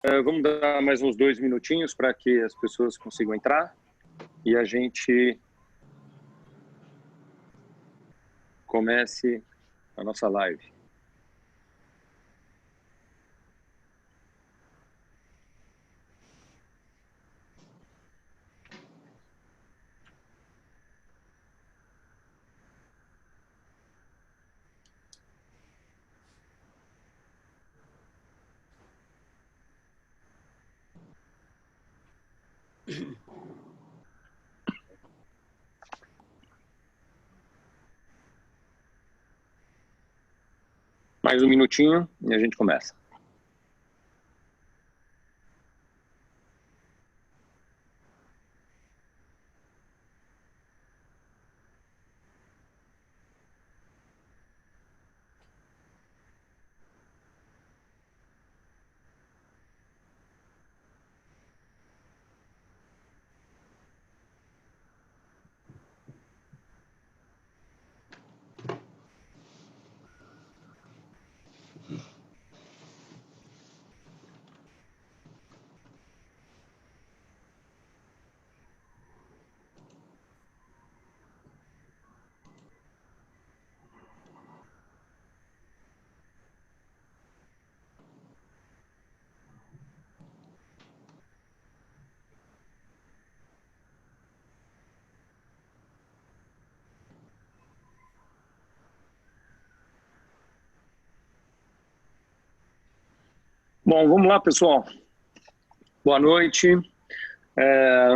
Vamos dar mais uns 2 minutinhos para que as pessoas consigam entrar e a gente comece a nossa live. Mais um minutinho e a gente começa. Bom, vamos lá, pessoal. Boa noite.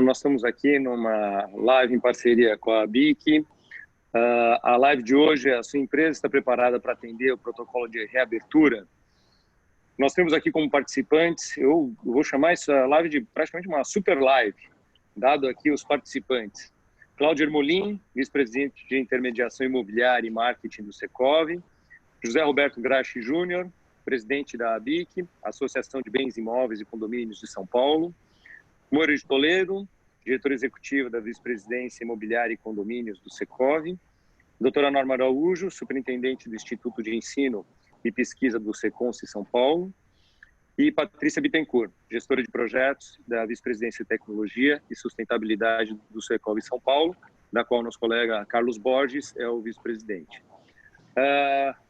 Nós estamos aqui numa live em parceria com a BIC. A live de hoje, a sua empresa está preparada para atender o protocolo de reabertura? Nós temos aqui como participantes, eu vou chamar essa live de praticamente uma super live, dado aqui os participantes. Cláudio Ermolim, vice-presidente de intermediação imobiliária e marketing do Secov. José Roberto Grachi Júnior, presidente da ABIC, Associação de Bens Imóveis e Condomínios de São Paulo. Moura de Toledo, diretor executivo da vice-presidência imobiliária e condomínios do Secov. Doutora Norma Araújo, superintendente do Instituto de Ensino e Pesquisa do Secons São Paulo. E Patrícia Bittencourt, gestora de projetos da vice-presidência de Tecnologia e Sustentabilidade do Secov São Paulo, da qual nosso colega Carlos Borges é o vice-presidente.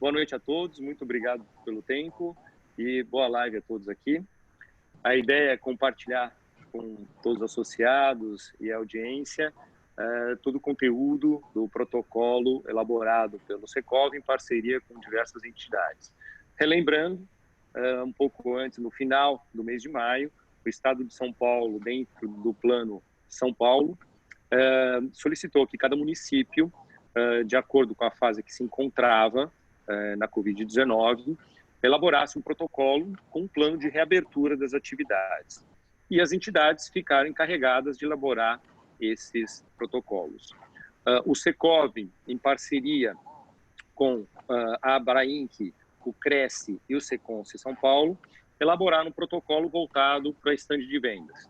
Boa noite a todos, muito obrigado pelo tempo e boa live a todos aqui. A ideia é compartilhar com todos os associados e a audiência todo o conteúdo do protocolo elaborado pelo Secov em parceria com diversas entidades. Relembrando, um pouco antes, no final do mês de maio, o Estado de São Paulo, dentro do Plano São Paulo, solicitou que cada município, de acordo com a fase que se encontrava na Covid-19, elaborasse um protocolo com um plano de reabertura das atividades. E as entidades ficaram encarregadas de elaborar esses protocolos. O Secov, em parceria com a Abrainc, o Cresce e o Secons São Paulo, elaboraram um protocolo voltado para a estande de vendas.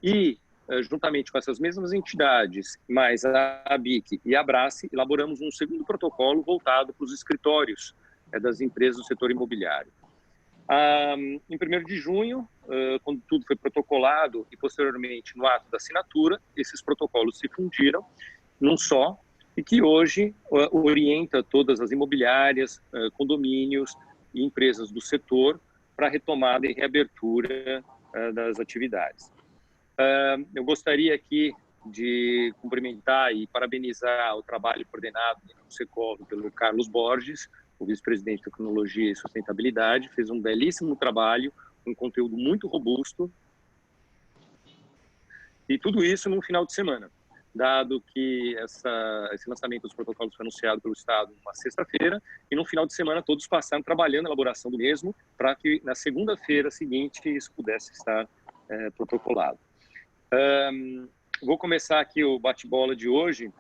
E, juntamente com essas mesmas entidades, mais a ABIC e a Abrace, elaboramos um segundo protocolo voltado para os escritórios das empresas do setor imobiliário. Em 1º de junho, quando tudo foi protocolado e posteriormente no ato da assinatura, esses protocolos se fundiram num só e que hoje orienta todas as imobiliárias, condomínios e empresas do setor para a retomada e reabertura das atividades. Eu gostaria aqui de cumprimentar e parabenizar o trabalho coordenado no Secov pelo Carlos Borges, o vice-presidente de Tecnologia e Sustentabilidade, fez um belíssimo trabalho, um conteúdo muito robusto, e tudo isso num final de semana, dado que esse lançamento dos protocolos foi anunciado pelo Estado numa sexta-feira, e no final de semana todos passaram trabalhando na elaboração do mesmo, para que na segunda-feira seguinte isso pudesse estar protocolado. Vou começar aqui o bate-bola de hoje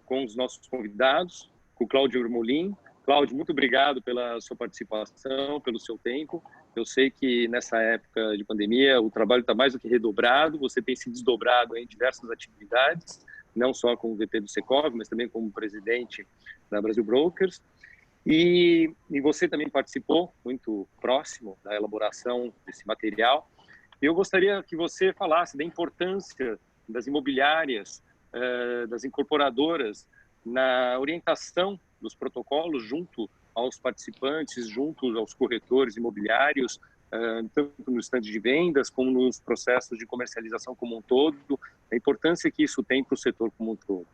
com os nossos convidados, com o Cláudio Ermolim. Cláudio, muito obrigado pela sua participação, pelo seu tempo. Eu sei que nessa época de pandemia o trabalho está mais do que redobrado, você tem se desdobrado em diversas atividades, não só como VP do Secov, mas também como presidente da Brasil Brokers. E você também participou muito próximo da elaboração desse material. Eu gostaria que você falasse da importância das imobiliárias, das incorporadoras, na orientação dos protocolos junto aos participantes, junto aos corretores imobiliários, tanto no estande de vendas como nos processos de comercialização como um todo, a importância que isso tem para o setor como um todo.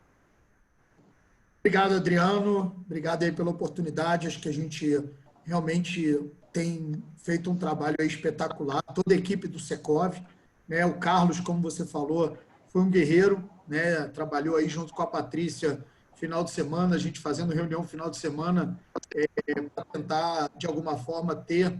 Obrigado, Adriano. Obrigado aí pela oportunidade. Acho que a gente realmente tem feito um trabalho aí espetacular. Toda a equipe do Secov, né? O Carlos, como você falou, foi um guerreiro, né? Trabalhou aí junto com a Patrícia final de semana, a gente fazendo reunião final de semana para tentar, de alguma forma, ter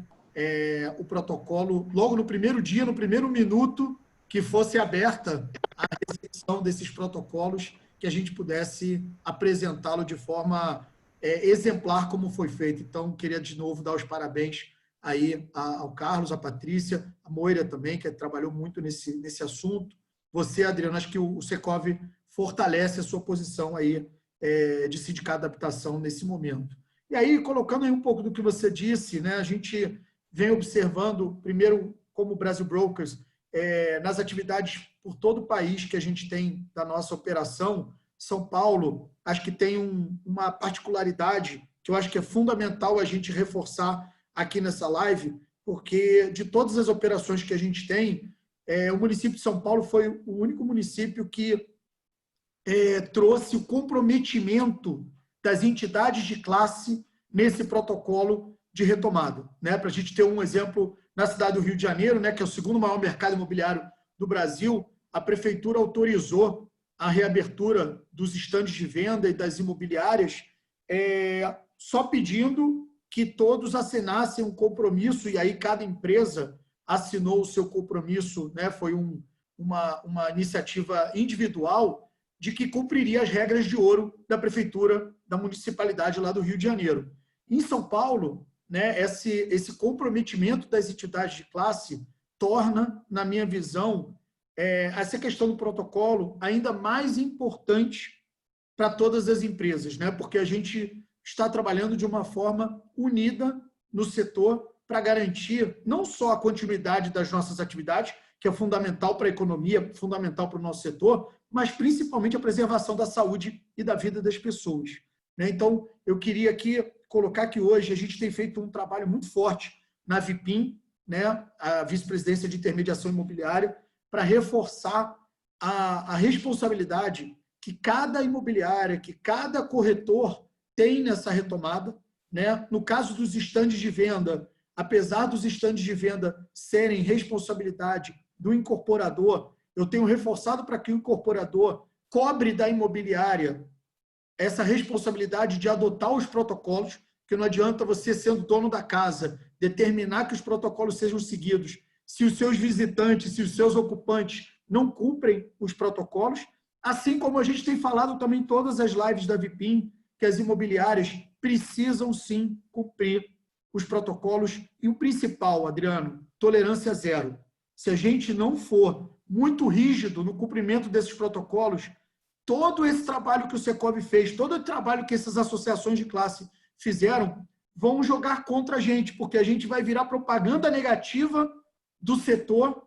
o protocolo logo no primeiro dia, no primeiro minuto que fosse aberta a recepção desses protocolos, que a gente pudesse apresentá-lo de forma exemplar como foi feito. Então, queria de novo dar os parabéns aí ao Carlos, à Patrícia, a Moira também, que trabalhou muito nesse assunto. Você, Adriano, acho que o Secov fortalece a sua posição aí de sindicato de habitação nesse momento. E aí, colocando aí um pouco do que você disse, né, a gente vem observando, primeiro, como Brasil Brokers, nas atividades por todo o país que a gente tem da nossa operação. São Paulo, acho que tem uma particularidade que eu acho que é fundamental a gente reforçar aqui nessa live, porque de todas as operações que a gente tem, o município de São Paulo foi o único município que trouxe o comprometimento das entidades de classe nesse protocolo de retomada. Né? Para a gente ter um exemplo, na cidade do Rio de Janeiro, né, que é o segundo maior mercado imobiliário do Brasil, a prefeitura autorizou a reabertura dos estandes de venda e das imobiliárias, só pedindo que todos assinassem um compromisso, e aí cada empresa assinou o seu compromisso, né? Foi uma iniciativa individual de que cumpriria as regras de ouro da prefeitura, da municipalidade lá do Rio de Janeiro. Em São Paulo, né, esse comprometimento das entidades de classe torna, na minha visão, essa questão do protocolo ainda mais importante para todas as empresas, né? Porque a gente está trabalhando de uma forma unida no setor para garantir não só a continuidade das nossas atividades, que é fundamental para a economia, fundamental para o nosso setor, mas principalmente a preservação da saúde e da vida das pessoas. Né? Então, eu queria aqui colocar que hoje a gente tem feito um trabalho muito forte na VIPIM, né? A Vice-Presidência de Intermediação Imobiliária, para reforçar a responsabilidade que cada imobiliária, que cada corretor tem nessa retomada. Né? No caso dos estandes de venda, apesar dos estandes de venda serem responsabilidade do incorporador, eu tenho reforçado para que o incorporador cobre da imobiliária essa responsabilidade de adotar os protocolos, que não adianta você, sendo dono da casa, determinar que os protocolos sejam seguidos se os seus visitantes, se os seus ocupantes não cumprem os protocolos, assim como a gente tem falado também em todas as lives da VIPIM, que as imobiliárias precisam sim cumprir os protocolos. E o principal, Adriano, tolerância zero. Se a gente não for muito rígido no cumprimento desses protocolos, todo esse trabalho que o Secov fez, todo o trabalho que essas associações de classe fizeram, vão jogar contra a gente, porque a gente vai virar propaganda negativa do setor,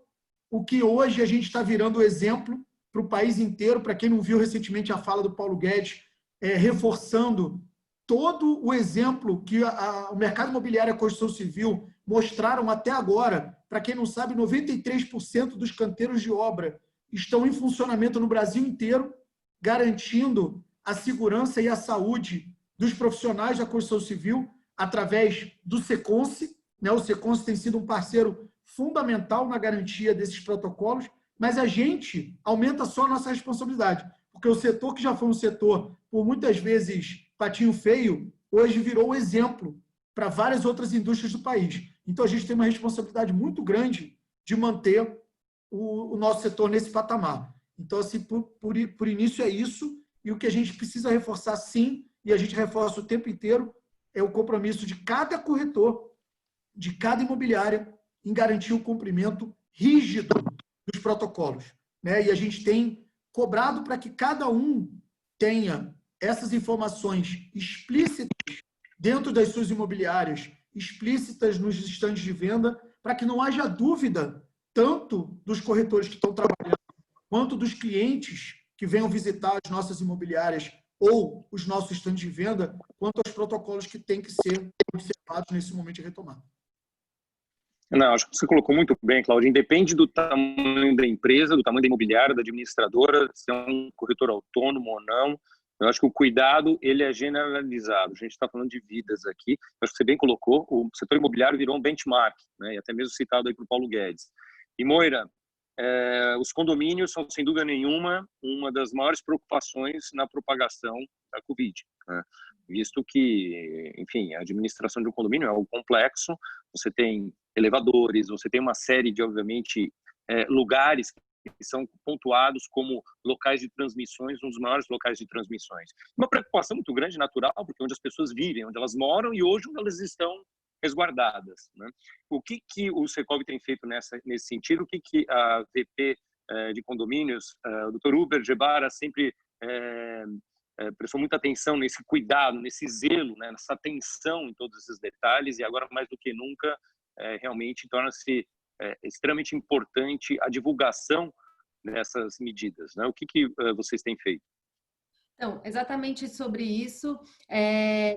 o que hoje a gente está virando exemplo para o país inteiro. Para quem não viu recentemente a fala do Paulo Guedes, reforçando todo o exemplo que o mercado imobiliário e a construção civil mostraram até agora. Para quem não sabe, 93% dos canteiros de obra estão em funcionamento no Brasil inteiro, garantindo a segurança e a saúde dos profissionais da construção civil através do Seconce. Né? O Seconce tem sido um parceiro fundamental na garantia desses protocolos, mas a gente aumenta só a nossa responsabilidade, porque o setor que já foi um setor, por muitas vezes, patinho feio, hoje virou um exemplo para várias outras indústrias do país. Então, a gente tem uma responsabilidade muito grande de manter o nosso setor nesse patamar. Então, assim, por início é isso, e o que a gente precisa reforçar, sim, e a gente reforça o tempo inteiro, é o compromisso de cada corretor, de cada imobiliária, em garantir o cumprimento rígido dos protocolos. Né? E a gente tem cobrado para que cada um tenha essas informações explícitas dentro das suas imobiliárias, explícitas nos estandes de venda, para que não haja dúvida tanto dos corretores que estão trabalhando, quanto dos clientes que venham visitar as nossas imobiliárias ou os nossos estandes de venda, quanto aos protocolos que têm que ser observados nesse momento de retomada. Não, acho que você colocou muito bem, Claudio. Independe do tamanho da empresa, do tamanho da imobiliária, da administradora, se é um corretor autônomo ou não. Eu acho que o cuidado ele é generalizado. A gente está falando de vidas aqui. Eu acho que você bem colocou, o setor imobiliário virou um benchmark, né? E até mesmo citado aí por Paulo Guedes. E Moira, os condomínios são, sem dúvida nenhuma, uma das maiores preocupações na propagação da Covid, né? Visto que, enfim, a administração de um condomínio é algo complexo, você tem elevadores, você tem uma série de, obviamente, lugares que são pontuados como locais de transmissões, um dos maiores locais de transmissões. Uma preocupação muito grande, natural, porque é onde as pessoas vivem, onde elas moram e hoje onde elas estão resguardadas, né? O que o Secov tem feito nesse sentido? O que a VP de condomínios, o Dr. Uber Gebara, sempre prestou muita atenção nesse cuidado, nesse zelo, né, nessa atenção em todos esses detalhes, e agora mais do que nunca realmente torna-se extremamente importante a divulgação dessas medidas, né? O que vocês têm feito? Então, exatamente sobre isso,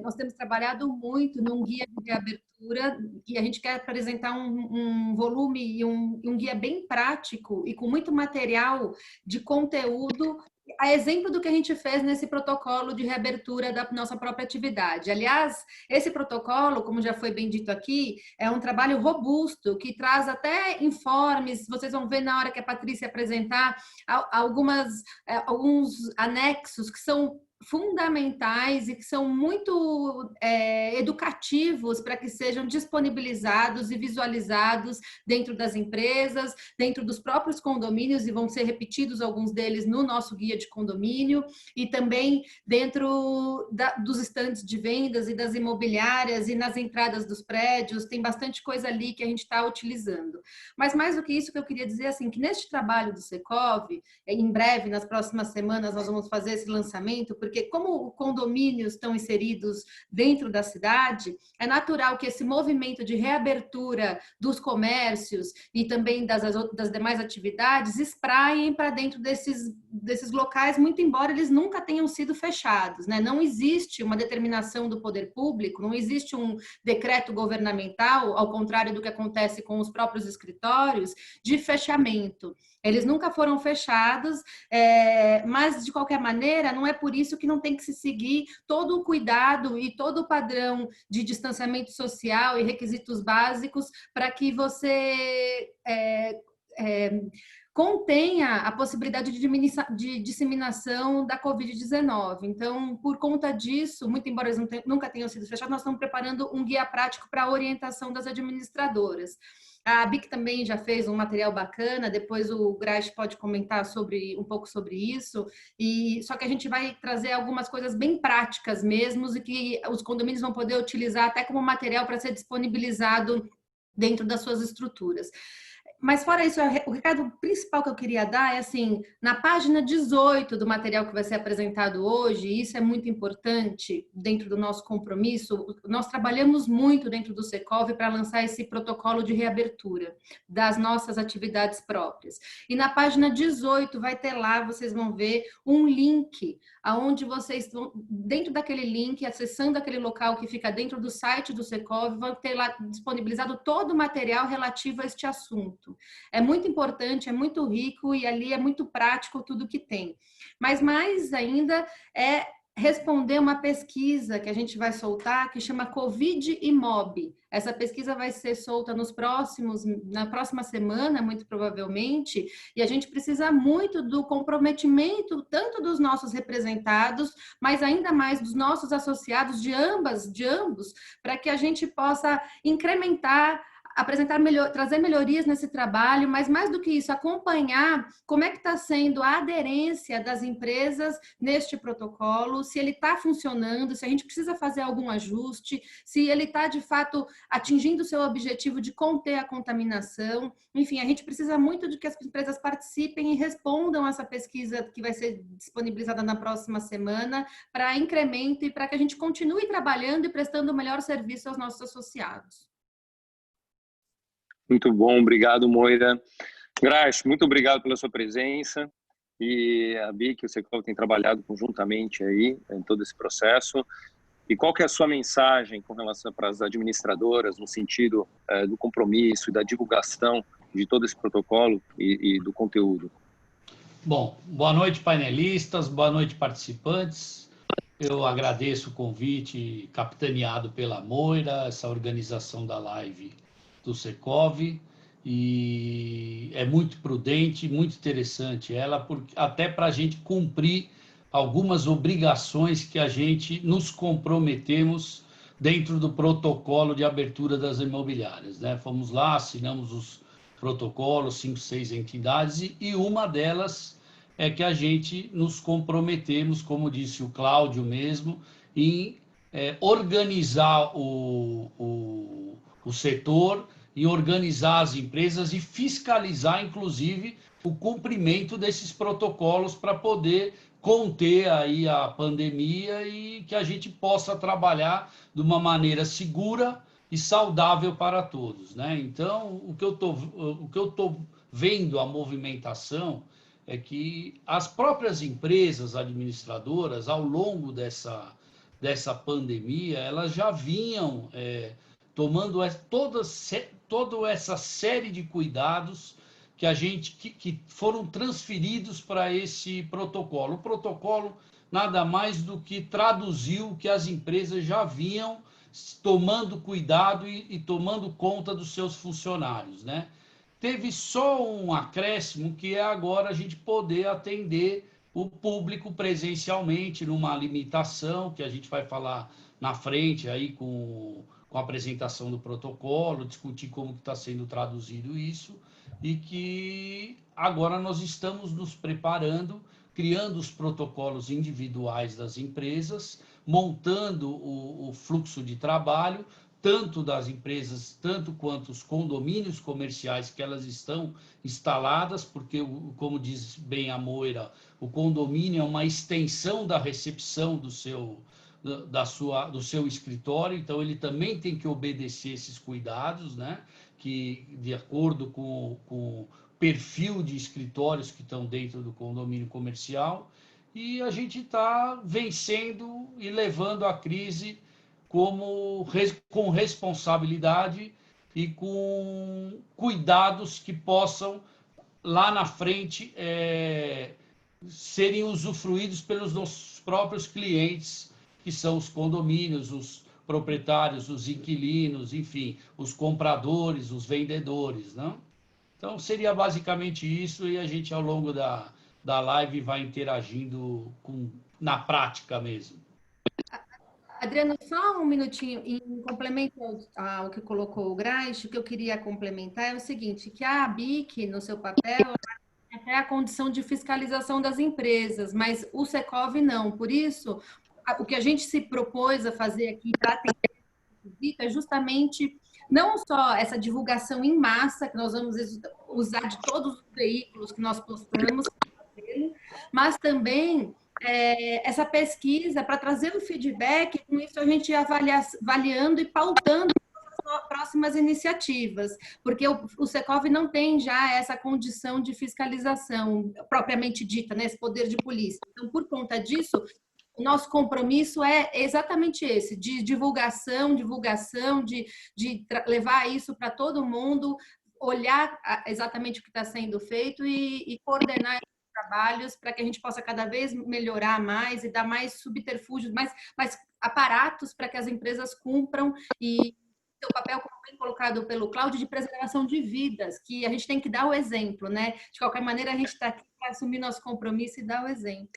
nós temos trabalhado muito num guia de reabertura e a gente quer apresentar um volume e um guia bem prático e com muito material de conteúdo, a exemplo do que a gente fez nesse protocolo de reabertura da nossa própria atividade. Aliás, esse protocolo, como já foi bem dito aqui, é um trabalho robusto, que traz até informes, vocês vão ver na hora que a Patrícia apresentar, alguns anexos que são fundamentais e que são muito educativos para que sejam disponibilizados e visualizados dentro das empresas, dentro dos próprios condomínios, e vão ser repetidos alguns deles no nosso guia de condomínio, e também dentro dos estandes de vendas e das imobiliárias e nas entradas dos prédios, tem bastante coisa ali que a gente está utilizando. Mas mais do que isso, que eu queria dizer assim, que neste trabalho do Secov, em breve, nas próximas semanas, nós vamos fazer esse lançamento, porque como condomínios estão inseridos dentro da cidade, é natural que esse movimento de reabertura dos comércios e também das demais atividades espraiem para dentro desses locais, muito embora eles nunca tenham sido fechados, né? Não existe uma determinação do poder público, não existe um decreto governamental, ao contrário do que acontece com os próprios escritórios, de fechamento. Eles nunca foram fechados, mas, de qualquer maneira, não é por isso que não tem que se seguir todo o cuidado e todo o padrão de distanciamento social e requisitos básicos para que você contenha a possibilidade de disseminação da Covid-19. Então, por conta disso, muito embora eles nunca tenham sido fechados, nós estamos preparando um guia prático para a orientação das administradoras. A BIC também já fez um material bacana, depois o Grace pode comentar um pouco sobre isso, só que a gente vai trazer algumas coisas bem práticas mesmo, e que os condomínios vão poder utilizar até como material para ser disponibilizado dentro das suas estruturas. Mas fora isso, o recado principal que eu queria dar é assim, na página 18 do material que vai ser apresentado hoje, e isso é muito importante dentro do nosso compromisso, nós trabalhamos muito dentro do Secov para lançar esse protocolo de reabertura das nossas atividades próprias. E na página 18 vai ter lá, vocês vão ver um link, aonde vocês vão, dentro daquele link, acessando aquele local que fica dentro do site do Secov, vão ter lá disponibilizado todo o material relativo a este assunto. É muito importante, é muito rico e ali é muito prático tudo que tem. Mas mais ainda é responder uma pesquisa que a gente vai soltar que chama Covid e MOB. Essa pesquisa vai ser solta na próxima semana, muito provavelmente, e a gente precisa muito do comprometimento tanto dos nossos representados, mas ainda mais dos nossos associados de ambos, para que a gente possa incrementar, trazer melhorias nesse trabalho, mas mais do que isso, acompanhar como é que está sendo a aderência das empresas neste protocolo, se ele está funcionando, se a gente precisa fazer algum ajuste, se ele está, de fato, atingindo o seu objetivo de conter a contaminação. Enfim, a gente precisa muito de que as empresas participem e respondam essa pesquisa que vai ser disponibilizada na próxima semana para incremento e para que a gente continue trabalhando e prestando o melhor serviço aos nossos associados. Muito bom, obrigado, Moira. Grax, muito obrigado pela sua presença. E a BIC e o Secov têm trabalhado conjuntamente aí em todo esse processo. E qual que é a sua mensagem com relação para as administradoras no sentido do compromisso e da divulgação de todo esse protocolo e do conteúdo? Bom, boa noite, painelistas, boa noite, participantes. Eu agradeço o convite capitaneado pela Moira, essa organização da live do Secov, e é muito prudente, muito interessante ela, até para a gente cumprir algumas obrigações que a gente nos comprometemos dentro do protocolo de abertura das imobiliárias, né? Fomos lá, assinamos os protocolos, 5, 6 entidades, e uma delas é que a gente nos comprometemos, como disse o Cláudio mesmo, em organizar o setor, em organizar as empresas e fiscalizar, inclusive, o cumprimento desses protocolos para poder conter aí a pandemia e que a gente possa trabalhar de uma maneira segura e saudável para todos, né? Então, o que eu tô vendo a movimentação é que as próprias empresas administradoras, ao longo dessa pandemia, elas já vinham tomando toda essa série de cuidados que foram transferidos para esse protocolo. O protocolo nada mais do que traduziu o que as empresas já vinham tomando cuidado e tomando conta dos seus funcionários, né? Teve só um acréscimo, que é agora a gente poder atender o público presencialmente numa limitação, que a gente vai falar na frente aí com a apresentação do protocolo, discutir como está sendo traduzido isso, e que agora nós estamos nos preparando, criando os protocolos individuais das empresas, montando o fluxo de trabalho, tanto das empresas, tanto quanto os condomínios comerciais que elas estão instaladas, porque, como diz bem a Moira, o condomínio é uma extensão da recepção do seu escritório, então ele também tem que obedecer esses cuidados, né? Que, de acordo com o perfil de escritórios que estão dentro do condomínio comercial, e a gente está vencendo e levando a crise com responsabilidade e com cuidados que possam, lá na frente, serem usufruídos pelos nossos próprios clientes, que são os condomínios, os proprietários, os inquilinos, enfim, os compradores, os vendedores, não? Então, seria basicamente isso, e a gente, ao longo da live, vai interagindo na prática mesmo. Adriano, só um minutinho, em complemento ao que colocou o Grax, o que eu queria complementar é o seguinte, que a BIC, no seu papel, é a condição de fiscalização das empresas, mas o Secov não. Por isso, o que a gente se propôs a fazer aqui para atender é justamente não só essa divulgação em massa, que nós vamos usar de todos os veículos que nós postamos, mas também essa pesquisa para trazer o feedback, com isso a gente avaliando e pautando as próximas iniciativas, porque o Secov não tem já essa condição de fiscalização propriamente dita, né, esse poder de polícia. Então, por conta disso, o nosso compromisso é exatamente esse, de divulgação, de levar isso para todo mundo, olhar exatamente o que está sendo feito e coordenar trabalhos para que a gente possa cada vez melhorar mais e dar mais subterfúgios, mais aparatos para que as empresas cumpram e o papel, como bem colocado pelo Cláudio, de preservação de vidas, que a gente tem que dar o exemplo, né? De qualquer maneira, a gente está aqui para assumir nosso compromisso e dar o exemplo.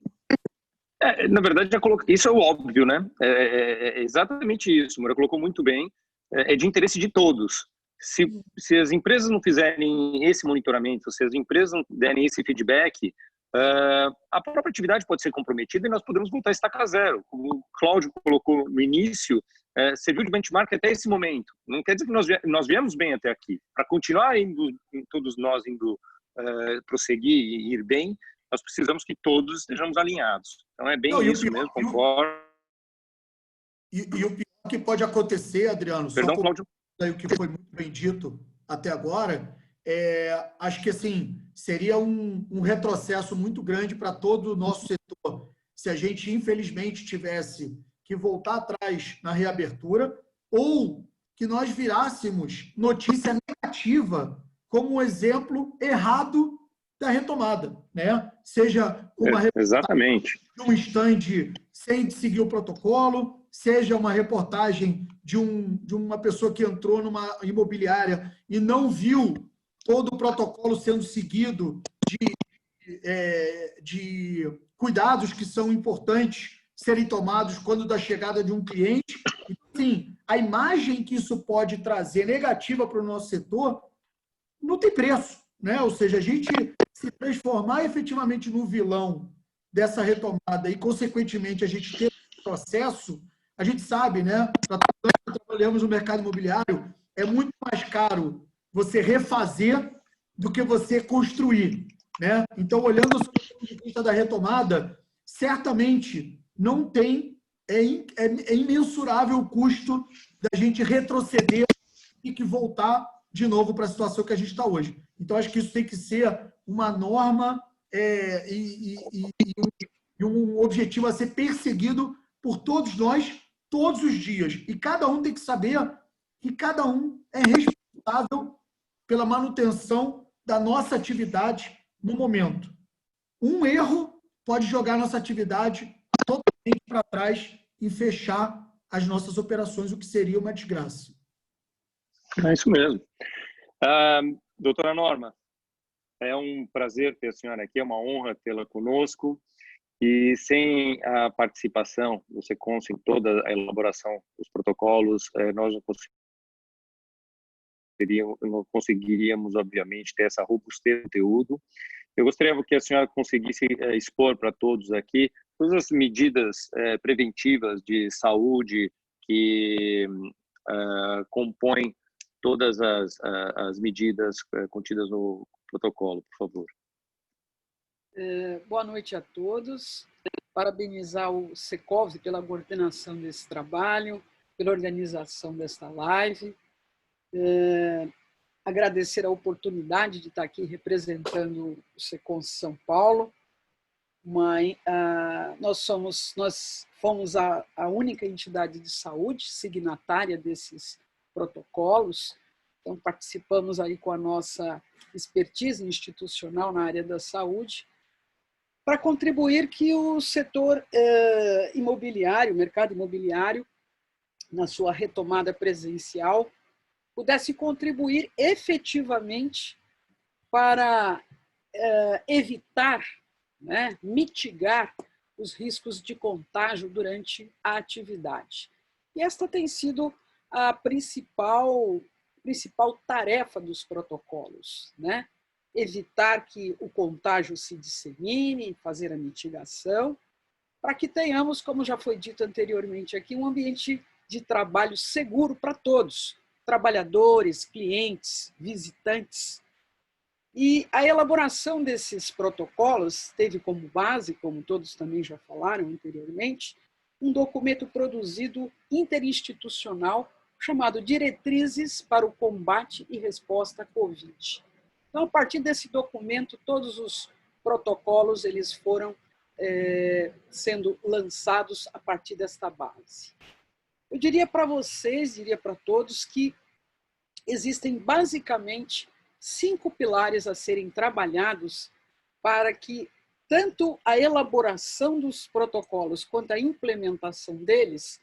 Na verdade, isso é o óbvio, né? É exatamente isso, Moura colocou muito bem. É de interesse de todos. Se as empresas não fizerem esse monitoramento, se as empresas não derem esse feedback, a própria atividade pode ser comprometida e nós podemos voltar a estaca zero. Como o Cláudio colocou no início, serviu de benchmark até esse momento. Não quer dizer que nós viemos bem até aqui. Para continuar todos nós indo prosseguir e ir bem, nós precisamos que todos estejamos alinhados. Então é bem isso mesmo, concordo. E o pior que pode acontecer, Adriano, Perdão, Cláudio. O que foi muito bem dito, até agora, acho que assim, seria um retrocesso muito grande para todo o nosso setor se a gente, infelizmente, tivesse que voltar atrás na reabertura ou que nós virássemos notícia negativa como um exemplo errado da retomada, né? Seja uma Exatamente. de um stand sem seguir o protocolo, seja uma reportagem de uma pessoa que entrou numa imobiliária e não viu todo o protocolo sendo seguido de cuidados que são importantes serem tomados quando da chegada de um cliente. Então, assim, a imagem que isso pode trazer negativa para o nosso setor não tem preço, né? Ou seja, a gente se transformar efetivamente no vilão dessa retomada e, consequentemente, a gente ter esse processo, a gente sabe, né? Para todos nós que trabalhamos no mercado imobiliário, é muito mais caro você refazer do que você construir, né? Então, olhando do ponto de vista da retomada, certamente não tem, é imensurável o custo da gente retroceder e que voltar de novo para a situação que a gente está hoje. Então, acho que isso tem que ser uma norma e um objetivo a ser perseguido por todos nós, todos os dias. E cada um tem que saber que cada um é responsável pela manutenção da nossa atividade no momento. Um erro pode jogar nossa atividade totalmente para trás e fechar as nossas operações, o que seria uma desgraça. É isso mesmo. Doutora Norma, é um prazer ter a senhora aqui, é uma honra tê-la conosco. E sem a participação do SECONS em toda a elaboração dos protocolos, nós não conseguiríamos, obviamente, ter essa robustez do conteúdo. Eu gostaria que a senhora conseguisse expor para todos aqui todas as medidas preventivas de saúde que compõem todas as medidas contidas no protocolo, por favor. Boa noite a todos. Parabenizar o SECOV pela coordenação desse trabalho, pela organização desta live. Agradecer a oportunidade de estar aqui representando o SECONS São Paulo. Nós fomos a única entidade de saúde signatária desses protocolos, então participamos aí com a nossa expertise institucional na área da saúde, para contribuir que o setor imobiliário, o mercado imobiliário, na sua retomada presencial, pudesse contribuir efetivamente para evitar, né, mitigar os riscos de contágio durante a atividade. E esta tem sido a principal tarefa dos protocolos, né? Evitar que o contágio se dissemine, fazer a mitigação, para que tenhamos, como já foi dito anteriormente aqui, um ambiente de trabalho seguro para todos, trabalhadores, clientes, visitantes. E a elaboração desses protocolos teve como base, como todos também já falaram anteriormente, um documento produzido interinstitucional chamado Diretrizes para o Combate e Resposta à Covid. Então, a partir desse documento, todos os protocolos eles foram sendo lançados a partir desta base. Eu diria para vocês, diria para todos, que existem basicamente 5 pilares a serem trabalhados para que tanto a elaboração dos protocolos quanto a implementação deles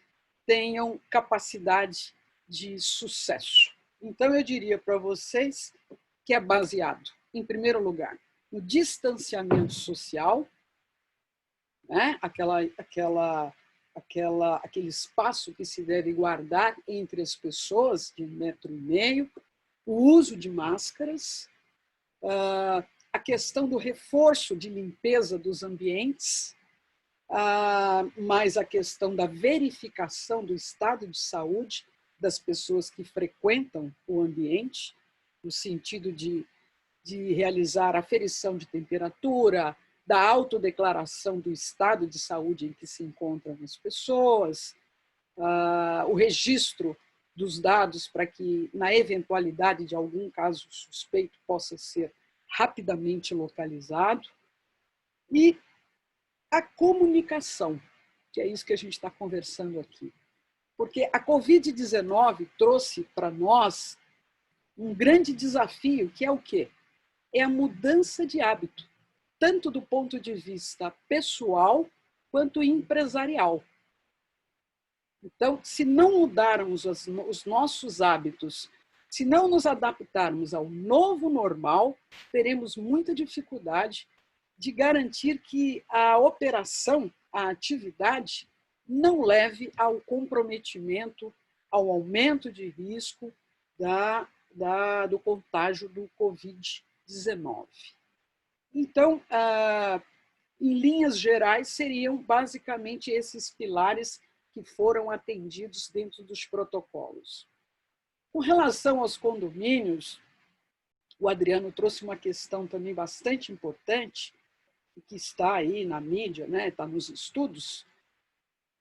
tenham capacidade de sucesso. Então, eu diria para vocês que é baseado, em primeiro lugar, no distanciamento social, né? Aquele espaço que se deve guardar entre as pessoas de 1,5 metro, o uso de máscaras, a questão do reforço de limpeza dos ambientes, mais a questão da verificação do estado de saúde das pessoas que frequentam o ambiente, no sentido de realizar aferição de temperatura, da autodeclaração do estado de saúde em que se encontram as pessoas, o registro dos dados para que, na eventualidade de algum caso suspeito, possa ser rapidamente localizado. E a comunicação, que é isso que a gente está conversando aqui. Porque a Covid-19 trouxe para nós um grande desafio, que é o quê? É a mudança de hábito, tanto do ponto de vista pessoal quanto empresarial. Então, se não mudarmos os nossos hábitos, se não nos adaptarmos ao novo normal, teremos muita dificuldade de garantir que a operação, a atividade, não leve ao comprometimento, ao aumento de risco do contágio do Covid-19. Então, em linhas gerais, seriam basicamente esses pilares que foram atendidos dentro dos protocolos. Com relação aos condomínios, o Adriano trouxe uma questão também bastante importante, que está aí na mídia, né, está nos estudos.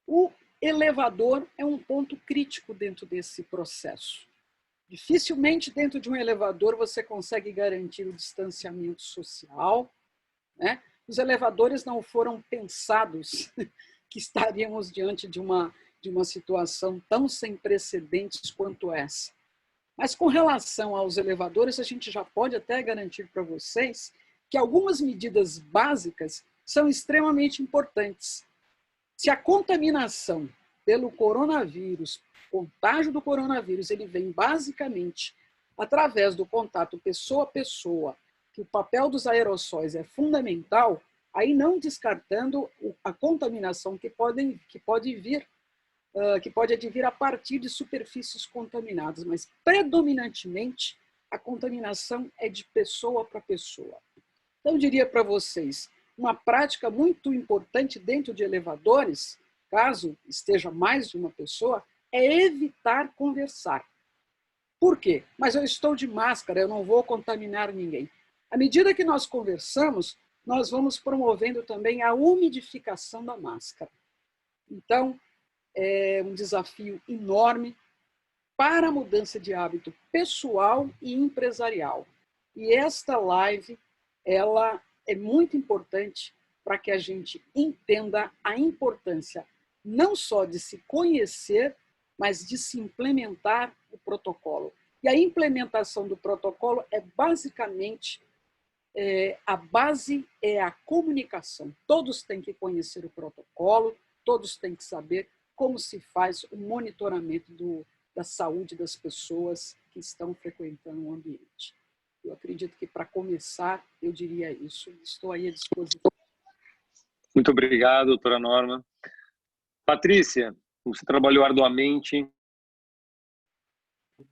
O elevador é um ponto crítico dentro desse processo. Dificilmente dentro de um elevador você consegue garantir o distanciamento social, né? Os elevadores não foram pensados que estaríamos diante de uma situação tão sem precedentes quanto essa. Mas com relação aos elevadores, a gente já pode até garantir para vocês que algumas medidas básicas são extremamente importantes. Se a contaminação pelo coronavírus, contágio do coronavírus, ele vem basicamente através do contato pessoa a pessoa, que o papel dos aerossóis é fundamental, aí não descartando a contaminação que pode advir a partir de superfícies contaminadas, mas predominantemente a contaminação é de pessoa para pessoa. Então, eu diria para vocês, uma prática muito importante dentro de elevadores, caso esteja mais de uma pessoa, é evitar conversar. Por quê? Mas eu estou de máscara, eu não vou contaminar ninguém. À medida que nós conversamos, nós vamos promovendo também a umidificação da máscara. Então, é um desafio enorme para a mudança de hábito pessoal e empresarial. E esta live, ela é muito importante para que a gente entenda a importância não só de se conhecer, mas de se implementar o protocolo. E a implementação do protocolo é basicamente, a base é a comunicação. Todos têm que conhecer o protocolo, todos têm que saber como se faz o monitoramento da saúde das pessoas que estão frequentando o ambiente. Eu acredito que, para começar, eu diria isso. Estou aí à disposição. Muito obrigado, doutora Norma. Patrícia, você trabalhou arduamente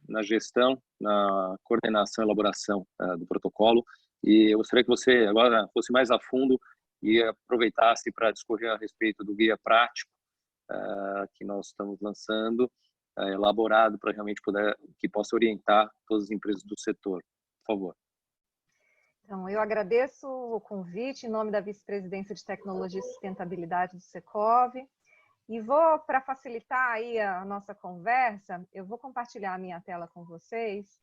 na gestão, na coordenação e elaboração do protocolo, e eu gostaria que você agora fosse mais a fundo e aproveitasse para discorrer a respeito do guia prático que nós estamos lançando, elaborado para realmente que possa orientar todas as empresas do setor. Por favor. Então, eu agradeço o convite em nome da Vice-Presidência de Tecnologia e Sustentabilidade do Secov, e vou, para facilitar aí a nossa conversa, eu vou compartilhar a minha tela com vocês,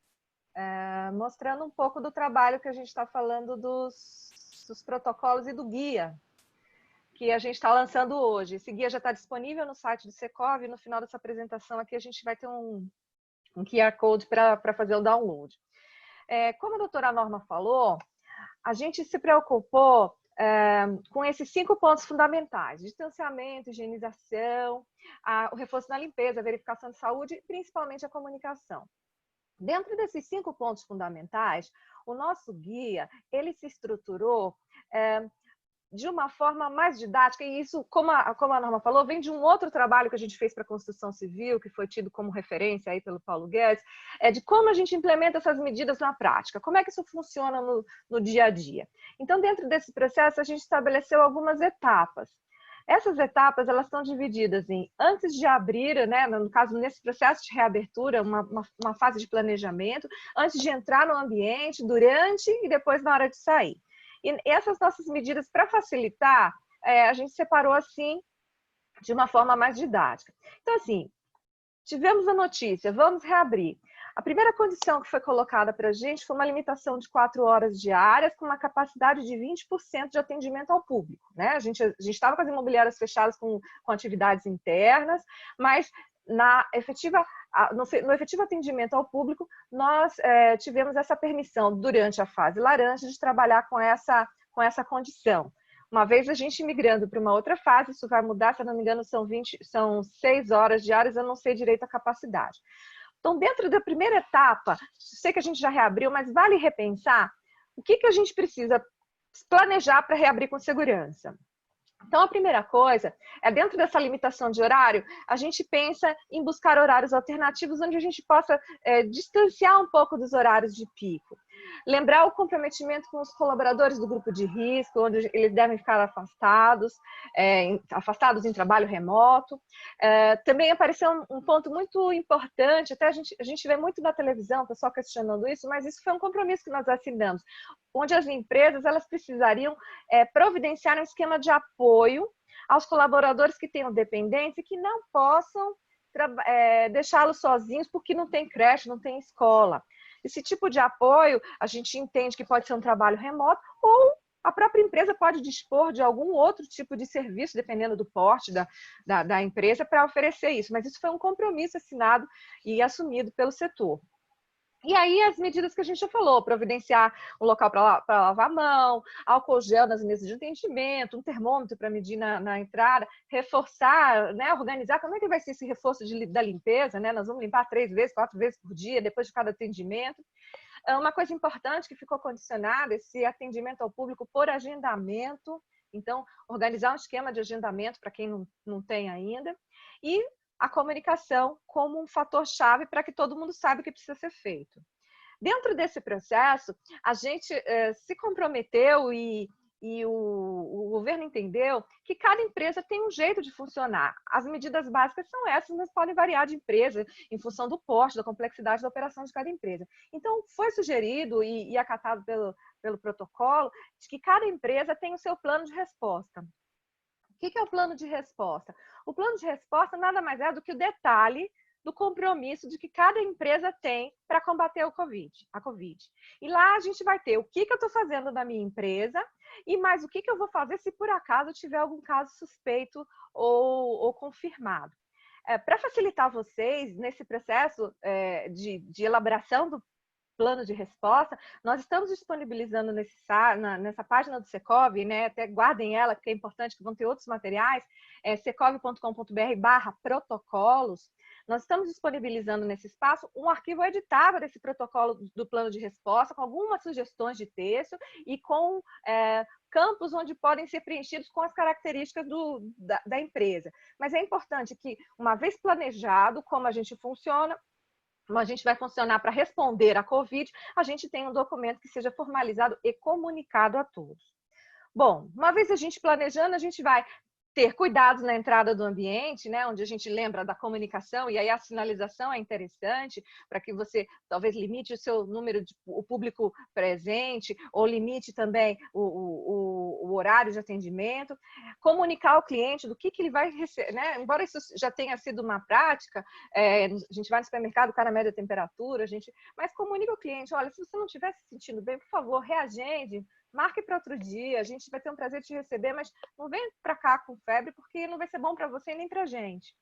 mostrando um pouco do trabalho que a gente está falando dos protocolos e do guia que a gente está lançando hoje. Esse guia já está disponível no site do Secov, e no final dessa apresentação aqui a gente vai ter um QR Code para fazer o download. Como a doutora Norma falou, a gente se preocupou com esses 5 pontos fundamentais: distanciamento, higienização, o reforço na limpeza, a verificação de saúde e principalmente a comunicação. Dentro desses 5 pontos fundamentais, o nosso guia, ele se estruturou de uma forma mais didática, e isso, como a Norma falou, vem de um outro trabalho que a gente fez para a construção civil, que foi tido como referência aí pelo Paulo Guedes, de como a gente implementa essas medidas na prática, como é que isso funciona no dia a dia. Então, dentro desse processo, a gente estabeleceu algumas etapas. Essas etapas, elas estão divididas em, antes de abrir, né, no caso, nesse processo de reabertura, uma fase de planejamento, antes de entrar no ambiente, durante e depois na hora de sair. E essas nossas medidas, para facilitar, a gente separou assim, de uma forma mais didática. Então, assim, tivemos a notícia, vamos reabrir. A primeira condição que foi colocada para a gente foi uma limitação de 4 horas diárias com uma capacidade de 20% de atendimento ao público, né? A gente estava com as imobiliárias fechadas com atividades internas, mas no efetivo atendimento ao público, nós tivemos essa permissão durante a fase laranja de trabalhar com essa condição. Uma vez a gente migrando para uma outra fase, isso vai mudar, se eu não me engano, são 6 horas diárias, eu não sei direito a capacidade. Então, dentro da primeira etapa, sei que a gente já reabriu, mas vale repensar o que a gente precisa planejar para reabrir com segurança. Então, a primeira coisa é, dentro dessa limitação de horário, a gente pensa em buscar horários alternativos onde a gente possa distanciar um pouco dos horários de pico. Lembrar o comprometimento com os colaboradores do grupo de risco, onde eles devem ficar afastados em trabalho remoto. Também apareceu um ponto muito importante, até a gente vê muito na televisão, o pessoal questionando isso, mas isso foi um compromisso que nós assinamos, onde as empresas elas precisariam providenciar um esquema de apoio aos colaboradores que tenham dependentes e que não possam deixá-los sozinhos porque não tem creche, não tem escola. Esse tipo de apoio, a gente entende que pode ser um trabalho remoto ou a própria empresa pode dispor de algum outro tipo de serviço, dependendo do porte da empresa, para oferecer isso. Mas isso foi um compromisso assinado e assumido pelo setor. E aí as medidas que a gente já falou, providenciar um local para lavar a mão, álcool gel nas mesas de atendimento, um termômetro para medir na entrada, reforçar, né, organizar como é que vai ser esse reforço da limpeza, né? Nós vamos limpar 3 vezes, 4 vezes por dia, depois de cada atendimento. Uma coisa importante que ficou condicionada, esse atendimento ao público por agendamento, então organizar um esquema de agendamento para quem não tem ainda, e a comunicação como um fator-chave para que todo mundo saiba o que precisa ser feito. Dentro desse processo, a gente se comprometeu e o governo entendeu que cada empresa tem um jeito de funcionar. As medidas básicas são essas, mas podem variar de empresa em função do porte, da complexidade da operação de cada empresa. Então, foi sugerido e acatado pelo protocolo de que cada empresa tem o seu plano de resposta. O que é o plano de resposta? O plano de resposta nada mais é do que o detalhe do compromisso de que cada empresa tem para combater a COVID. E lá a gente vai ter o que eu estou fazendo na minha empresa e mais o que eu vou fazer se por acaso tiver algum caso suspeito ou confirmado. Para facilitar vocês nesse processo de elaboração do plano de resposta, nós estamos disponibilizando nessa página do Secov, né, até guardem ela, porque é importante que vão ter outros materiais, secov.com.br/protocolos. Nós estamos disponibilizando nesse espaço um arquivo editável desse protocolo do plano de resposta, com algumas sugestões de texto e com campos onde podem ser preenchidos com as características da empresa. Mas é importante que, uma vez planejado como a gente funciona, como a gente vai funcionar para responder à COVID, a gente tem um documento que seja formalizado e comunicado a todos. Bom, uma vez a gente planejando, a gente vai ter cuidados na entrada do ambiente, né, onde a gente lembra da comunicação, e aí a sinalização é interessante para que você talvez limite o seu número o público presente, ou limite também o horário de atendimento, comunicar ao cliente do que ele vai receber, né? Embora isso já tenha sido uma prática, a gente vai no supermercado, o cara mede a temperatura, mas comunica ao cliente, olha, se você não estiver se sentindo bem, por favor, reagende, marque para outro dia, a gente vai ter um prazer de te receber, mas não vem para cá com febre, porque não vai ser bom para você nem para a gente.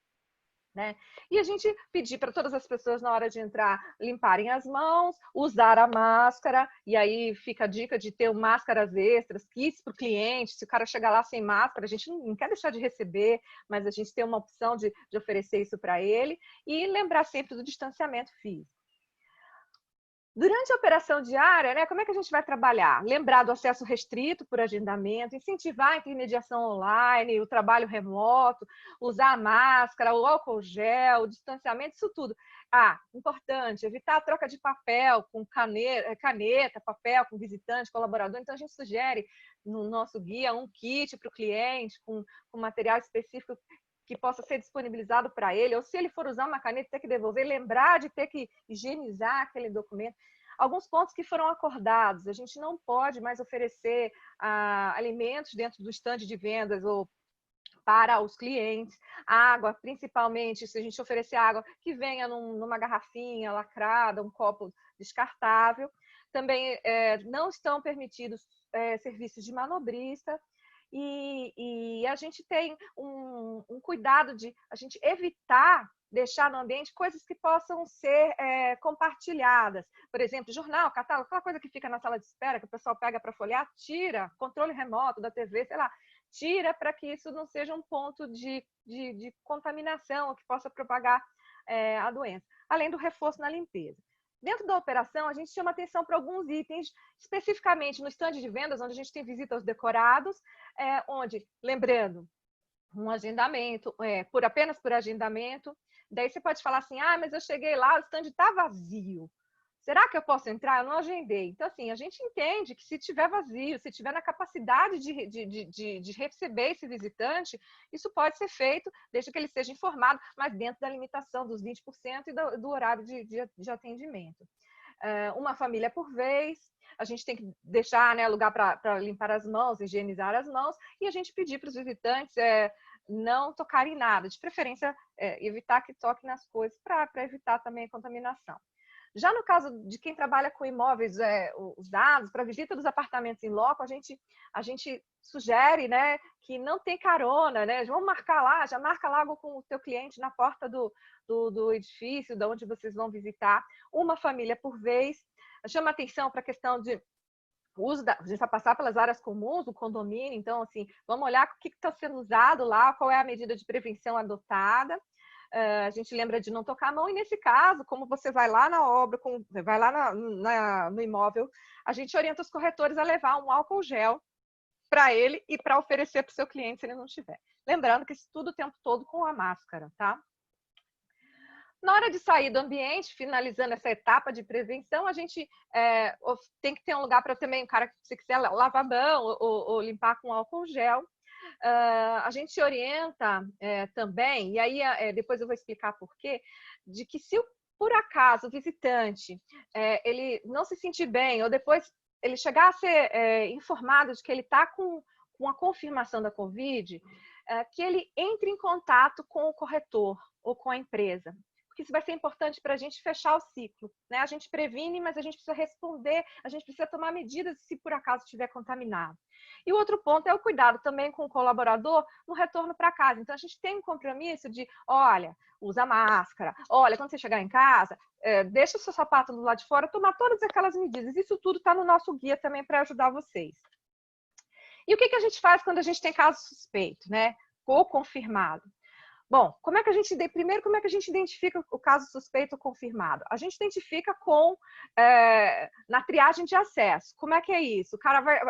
Né? E a gente pedir para todas as pessoas, na hora de entrar, limparem as mãos, usar a máscara, e aí fica a dica de ter máscaras extras, kits para o cliente, se o cara chegar lá sem máscara, a gente não quer deixar de receber, mas a gente tem uma opção de oferecer isso para ele, e lembrar sempre do distanciamento físico. Durante a operação diária, né, como é que a gente vai trabalhar? Lembrar do acesso restrito por agendamento, incentivar a intermediação online, o trabalho remoto, usar a máscara, o álcool gel, o distanciamento, isso tudo. Importante, evitar a troca de papel com caneta, papel com visitante, colaborador. Então, a gente sugere no nosso guia um kit para o cliente, com material específico que possa ser disponibilizado para ele, ou se ele for usar uma caneta, ter que devolver, lembrar de ter que higienizar aquele documento. Alguns pontos que foram acordados, a gente não pode mais oferecer alimentos dentro do estande de vendas ou para os clientes. Água, principalmente, se a gente oferecer água, que venha numa garrafinha lacrada, um copo descartável. Também não estão permitidos serviços de manobrista. E a gente tem um cuidado de a gente evitar deixar no ambiente coisas que possam ser compartilhadas. Por exemplo, jornal, catálogo, aquela coisa que fica na sala de espera, que o pessoal pega para folhear, tira, controle remoto da TV, sei lá, tira para que isso não seja um ponto de contaminação que possa propagar a doença. Além do reforço na limpeza. Dentro da operação, a gente chama atenção para alguns itens, especificamente no stand de vendas, onde a gente tem visita aos decorados, onde, lembrando, um agendamento, apenas por agendamento. Daí você pode falar assim, mas eu cheguei lá, o stand está vazio. Será que eu posso entrar? Eu não agendei. Então, assim, a gente entende que se tiver vazio, se tiver na capacidade de receber esse visitante, isso pode ser feito, desde que ele seja informado, mas dentro da limitação dos 20% e do horário de atendimento. Uma família por vez, a gente tem que deixar, né, lugar para limpar as mãos, higienizar as mãos, e a gente pedir para os visitantes não tocarem em nada, de preferência evitar que toque nas coisas, para evitar também a contaminação. Já no caso de quem trabalha com imóveis, os dados, para visita dos apartamentos em loco, a gente sugere, né, que não tem carona, né? Vamos marcar lá, já marca logo com o teu cliente na porta do edifício, de onde vocês vão visitar, uma família por vez. Chama atenção para a questão de uso a gente vai passar pelas áreas comuns do condomínio, então, assim, vamos olhar o que está sendo usado lá, qual é a medida de prevenção adotada. A gente lembra de não tocar a mão, e nesse caso, como você vai lá na obra, vai lá no imóvel, a gente orienta os corretores a levar um álcool gel para ele e para oferecer para o seu cliente se ele não tiver. Lembrando que isso tudo o tempo todo com a máscara, tá? Na hora de sair do ambiente, finalizando essa etapa de prevenção, a gente tem que ter um lugar para também, o cara, se quiser lavar a mão ou limpar com álcool gel. A gente orienta também, e aí depois eu vou explicar por quê, de que se por acaso o visitante ele não se sentir bem, ou depois ele chegar a ser informado de que ele está com a confirmação da Covid, que ele entre em contato com o corretor ou com a empresa. Porque isso vai ser importante para a gente fechar o ciclo, né? A gente previne, mas a gente precisa responder, a gente precisa tomar medidas se por acaso estiver contaminado. E o outro ponto é o cuidado também com o colaborador no retorno para casa. Então, a gente tem um compromisso de, olha, usa máscara, olha, quando você chegar em casa, deixa o seu sapato do lado de fora, tomar todas aquelas medidas. Isso tudo está no nosso guia também para ajudar vocês. E o que a gente faz quando a gente tem caso suspeito, né? Ou confirmado? Bom, como é que a gente identifica o caso suspeito ou confirmado? A gente identifica na triagem de acesso. Como é que é isso?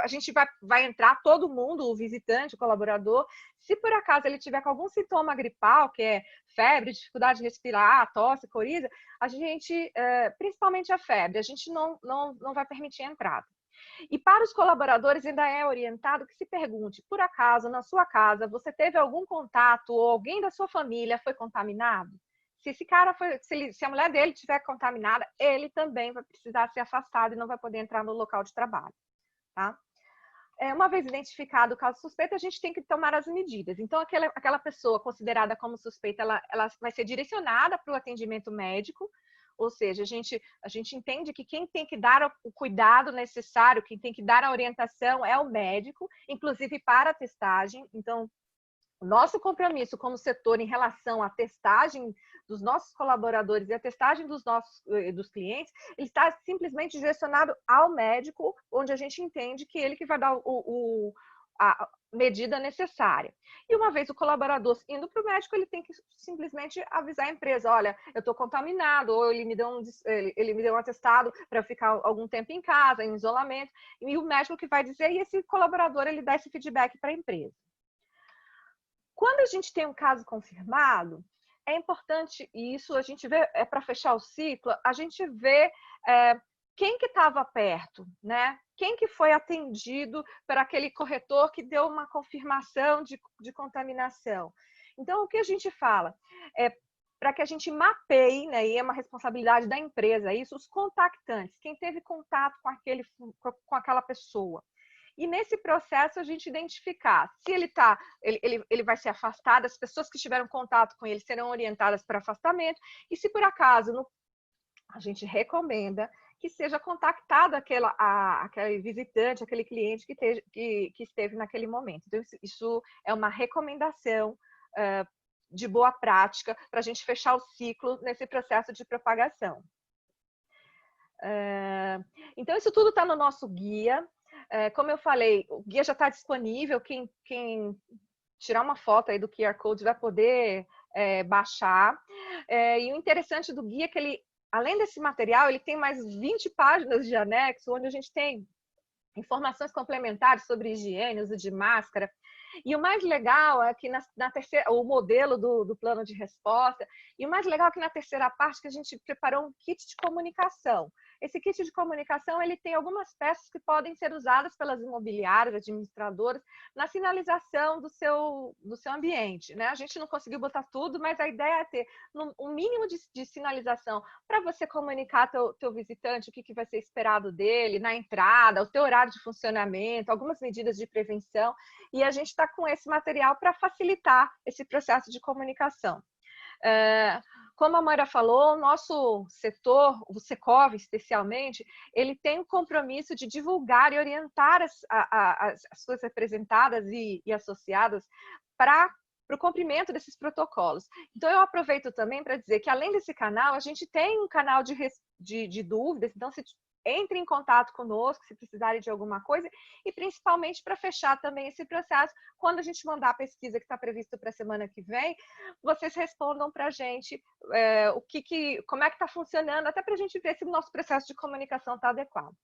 A gente vai entrar todo mundo, o visitante, o colaborador. Se por acaso ele tiver com algum sintoma gripal, que é febre, dificuldade de respirar, tosse, coriza, a gente, principalmente a febre, a gente não vai permitir a entrada. E para os colaboradores ainda é orientado que se pergunte, por acaso, na sua casa, você teve algum contato ou alguém da sua família foi contaminado? Se esse cara se a mulher dele estiver contaminada, ele também vai precisar ser afastado e não vai poder entrar no local de trabalho, tá? Uma vez identificado o caso suspeito, a gente tem que tomar as medidas. Então, aquela pessoa considerada como suspeita, ela vai ser direcionada para o atendimento médico. Ou seja, a gente entende que quem tem que dar o cuidado necessário, quem tem que dar a orientação é o médico, inclusive para a testagem. Então, o nosso compromisso como setor em relação à testagem dos nossos colaboradores e a testagem dos clientes, ele está simplesmente direcionado ao médico, onde a gente entende que ele que vai dar a medida necessária. E uma vez o colaborador indo para o médico, ele tem que simplesmente avisar a empresa, olha, eu estou contaminado, ou ele me deu um atestado para eu ficar algum tempo em casa, em isolamento, e o médico que vai dizer, e esse colaborador, ele dá esse feedback para a empresa. Quando a gente tem um caso confirmado, é importante, e isso a gente vê, para fechar o ciclo, a gente vê quem que estava perto, né? Quem que foi atendido por aquele corretor que deu uma confirmação de contaminação. Então, o que a gente fala? Para que a gente mapeie, né, e é uma responsabilidade da empresa isso, os contactantes, quem teve contato com aquela pessoa. E nesse processo a gente identificar se ele vai ser afastado, as pessoas que tiveram contato com ele serão orientadas para afastamento, e se por acaso a gente recomenda que seja contactado aquele visitante, aquele cliente que esteve naquele momento. Então, isso é uma recomendação de boa prática para a gente fechar o ciclo nesse processo de propagação. Então, isso tudo está no nosso guia. Como eu falei, o guia já está disponível. Quem tirar uma foto aí do QR Code vai poder baixar. E o interessante do guia é que ele, além desse material, ele tem mais 20 páginas de anexo, onde a gente tem informações complementares sobre higiene, uso de máscara. E o mais legal é que na terceira, o modelo do plano de resposta, e o mais legal é que na terceira parte que a gente preparou um kit de comunicação. Esse kit de comunicação, ele tem algumas peças que podem ser usadas pelas imobiliárias, administradoras, na sinalização do seu ambiente, né? A gente não conseguiu botar tudo, mas a ideia é ter um mínimo de sinalização para você comunicar teu visitante o que vai ser esperado dele na entrada, o teu horário de funcionamento, algumas medidas de prevenção, e a gente está com esse material para facilitar esse processo de comunicação. Como a Moira falou, o nosso setor, o Secov especialmente, ele tem um compromisso de divulgar e orientar as suas representadas e associadas para o cumprimento desses protocolos. Então, eu aproveito também para dizer que, além desse canal, a gente tem um canal de dúvidas, então, entre em contato conosco se precisarem de alguma coisa, e principalmente para fechar também esse processo, quando a gente mandar a pesquisa que está prevista para a semana que vem, vocês respondam para a gente como é que está funcionando, até para a gente ver se o nosso processo de comunicação está adequado.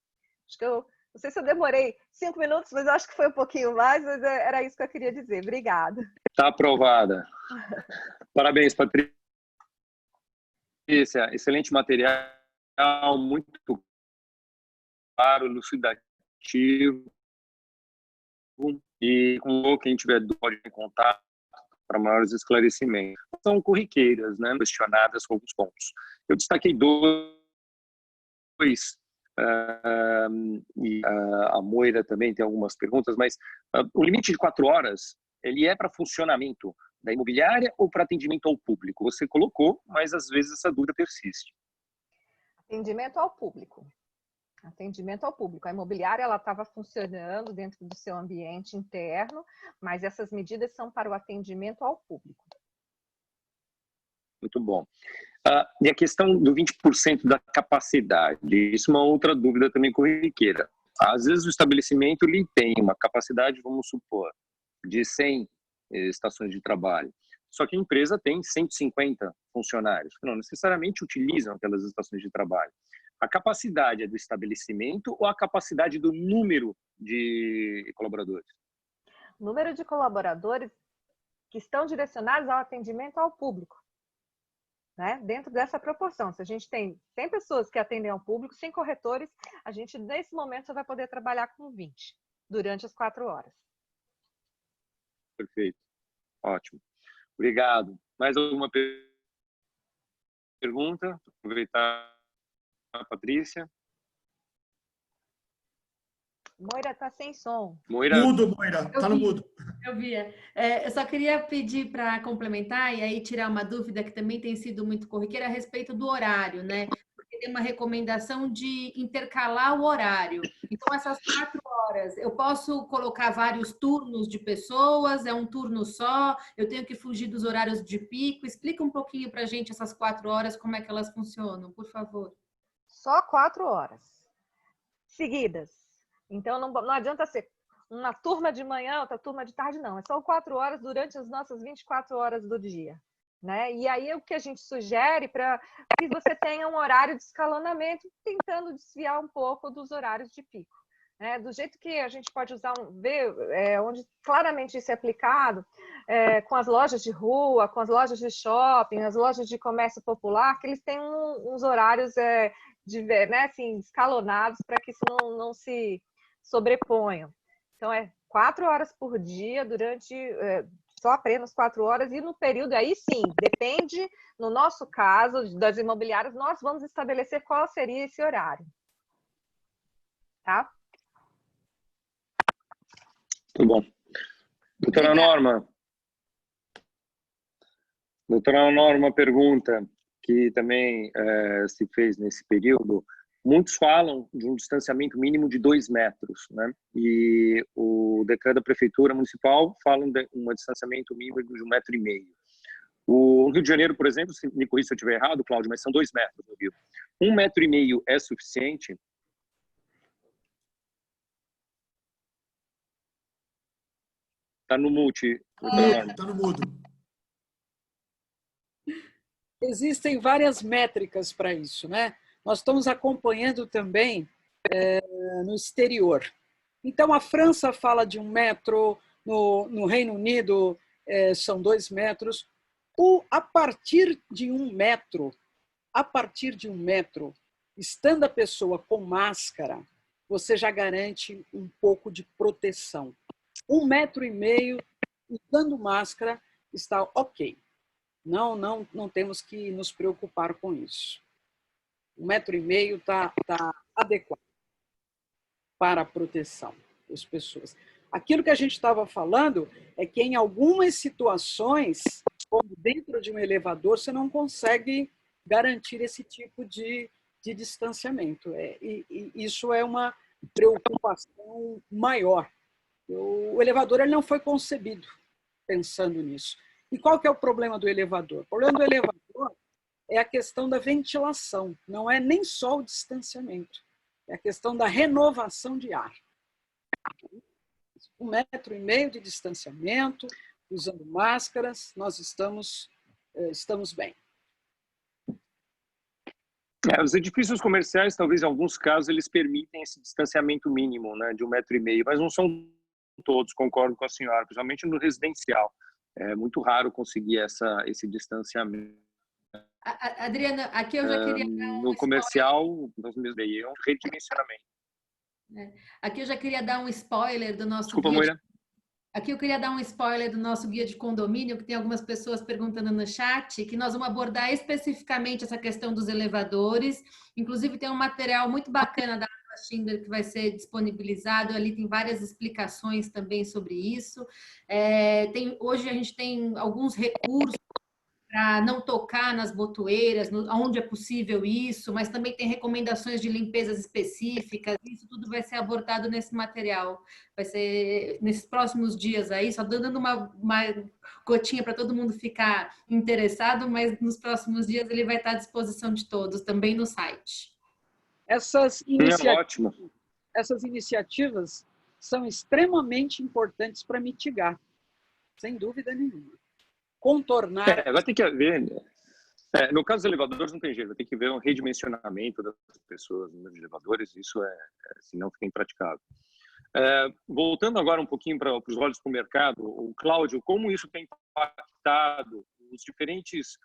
Acho que não sei se eu demorei 5 minutos, mas eu acho que foi um pouquinho mais, mas era isso que eu queria dizer. Obrigada. Está aprovada. Parabéns, Patrícia. Excelente material, muito claro, elucidativo, e com quem tiver dúvida pode ir em contato para maiores esclarecimentos. São corriqueiras, né, questionadas com alguns pontos. Eu destaquei dois, e a Moira também tem algumas perguntas, mas o limite de 4 horas, ele é para funcionamento da imobiliária ou para atendimento ao público? Você colocou, mas às vezes essa dúvida persiste. Atendimento ao público. Atendimento ao público. A imobiliária ela estava funcionando dentro do seu ambiente interno, mas essas medidas são para o atendimento ao público. Muito bom. E a questão do 20% da capacidade, isso é uma outra dúvida também corriqueira. Às vezes o estabelecimento ele tem uma capacidade, vamos supor, de 100 estações de trabalho. Só que a empresa tem 150 funcionários, que não necessariamente utilizam aquelas estações de trabalho. A capacidade é do estabelecimento ou a capacidade do número de colaboradores? Número de colaboradores que estão direcionados ao atendimento ao público, né? Dentro dessa proporção. Se a gente tem 100 pessoas que atendem ao público, 100 corretores, a gente, nesse momento, só vai poder trabalhar com 20 durante as 4 horas. Perfeito. Ótimo. Obrigado. Mais alguma pergunta? Aproveitar a Patrícia. Moira está sem som. Moira. Mudo, Moira. Está no mudo. Eu via. Eu só queria pedir para complementar e aí tirar uma dúvida que também tem sido muito corriqueira a respeito do horário, né? Porque tem uma recomendação de intercalar o horário. Então, essas 4 horas, eu posso colocar vários turnos de pessoas? É um turno só? Eu tenho que fugir dos horários de pico? Explica um pouquinho para a gente essas 4 horas, como é que elas funcionam, por favor. Só 4 horas seguidas. Então, não adianta ser uma turma de manhã, outra turma de tarde, não. É só 4 horas durante as nossas 24 horas do dia, né? E aí, o que a gente sugere para que você tenha um horário de escalonamento, tentando desviar um pouco dos horários de pico, né? Do jeito que a gente pode usar, onde claramente isso é aplicado, com as lojas de rua, com as lojas de shopping, as lojas de comércio popular, que eles têm uns horários né, assim, escalonados para que isso não se sobreponham. Então, 4 horas por dia durante só apenas 4 horas, e no período, aí sim, depende, no nosso caso, das imobiliárias, nós vamos estabelecer qual seria esse horário. Tá? Muito bom. Doutora Norma, uma pergunta que também se fez nesse período. Muitos falam de um distanciamento mínimo de 2 metros, né? E o decreto da Prefeitura Municipal fala de um distanciamento mínimo de 1,5 metro. O Rio de Janeiro, por exemplo, se me corrija se eu estiver errado, Cláudio, mas são 2 metros no Rio. 1,5 metro é suficiente? Está no multi. Está no mudo. Existem várias métricas para isso, né? Nós estamos acompanhando também no exterior. Então, a França fala de 1 metro, no Reino Unido são 2 metros. A partir de 1 metro, estando a pessoa com máscara, você já garante um pouco de proteção. 1,5 metro, usando máscara, está ok. Não temos que nos preocupar com isso. 1,5 metro está adequado para a proteção das pessoas. Aquilo que a gente estava falando é que em algumas situações, como dentro de um elevador, você não consegue garantir esse tipo de distanciamento. E isso é uma preocupação maior. O elevador ele não foi concebido pensando nisso. E qual que é o problema do elevador? O problema do elevador é a questão da ventilação, não é nem só o distanciamento, é a questão da renovação de ar. 1,5 metro de distanciamento, usando máscaras, nós estamos bem. Os edifícios comerciais, talvez em alguns casos, eles permitem esse distanciamento mínimo, né, de 1,5 metro, mas não são todos, concordo com a senhora, principalmente no residencial. É muito raro conseguir esse distanciamento. Adriana, aqui eu já queria dar no comercial, é um redimensionamento. Aqui eu já queria dar um spoiler do nosso Desculpa, Moira. Aqui eu queria dar um spoiler do nosso guia de condomínio, que tem algumas pessoas perguntando no chat, que nós vamos abordar especificamente essa questão dos elevadores. Inclusive tem um material muito bacana da Schindler que vai ser disponibilizado, ali tem várias explicações também sobre isso. Hoje a gente tem alguns recursos para não tocar nas botoeiras, onde é possível isso, mas também tem recomendações de limpezas específicas, isso tudo vai ser abordado nesse material, vai ser nesses próximos dias aí, só dando uma gotinha para todo mundo ficar interessado, mas nos próximos dias ele vai estar à disposição de todos, também no site. Essas iniciativas são extremamente importantes para mitigar, sem dúvida nenhuma. Contornar. Vai ter que haver. No caso dos elevadores, não tem jeito, vai ter que haver um redimensionamento das pessoas nos elevadores, isso senão fica impraticável. Voltando agora um pouquinho para os olhos para o mercado, o Cláudio, como isso tem impactado os diferentes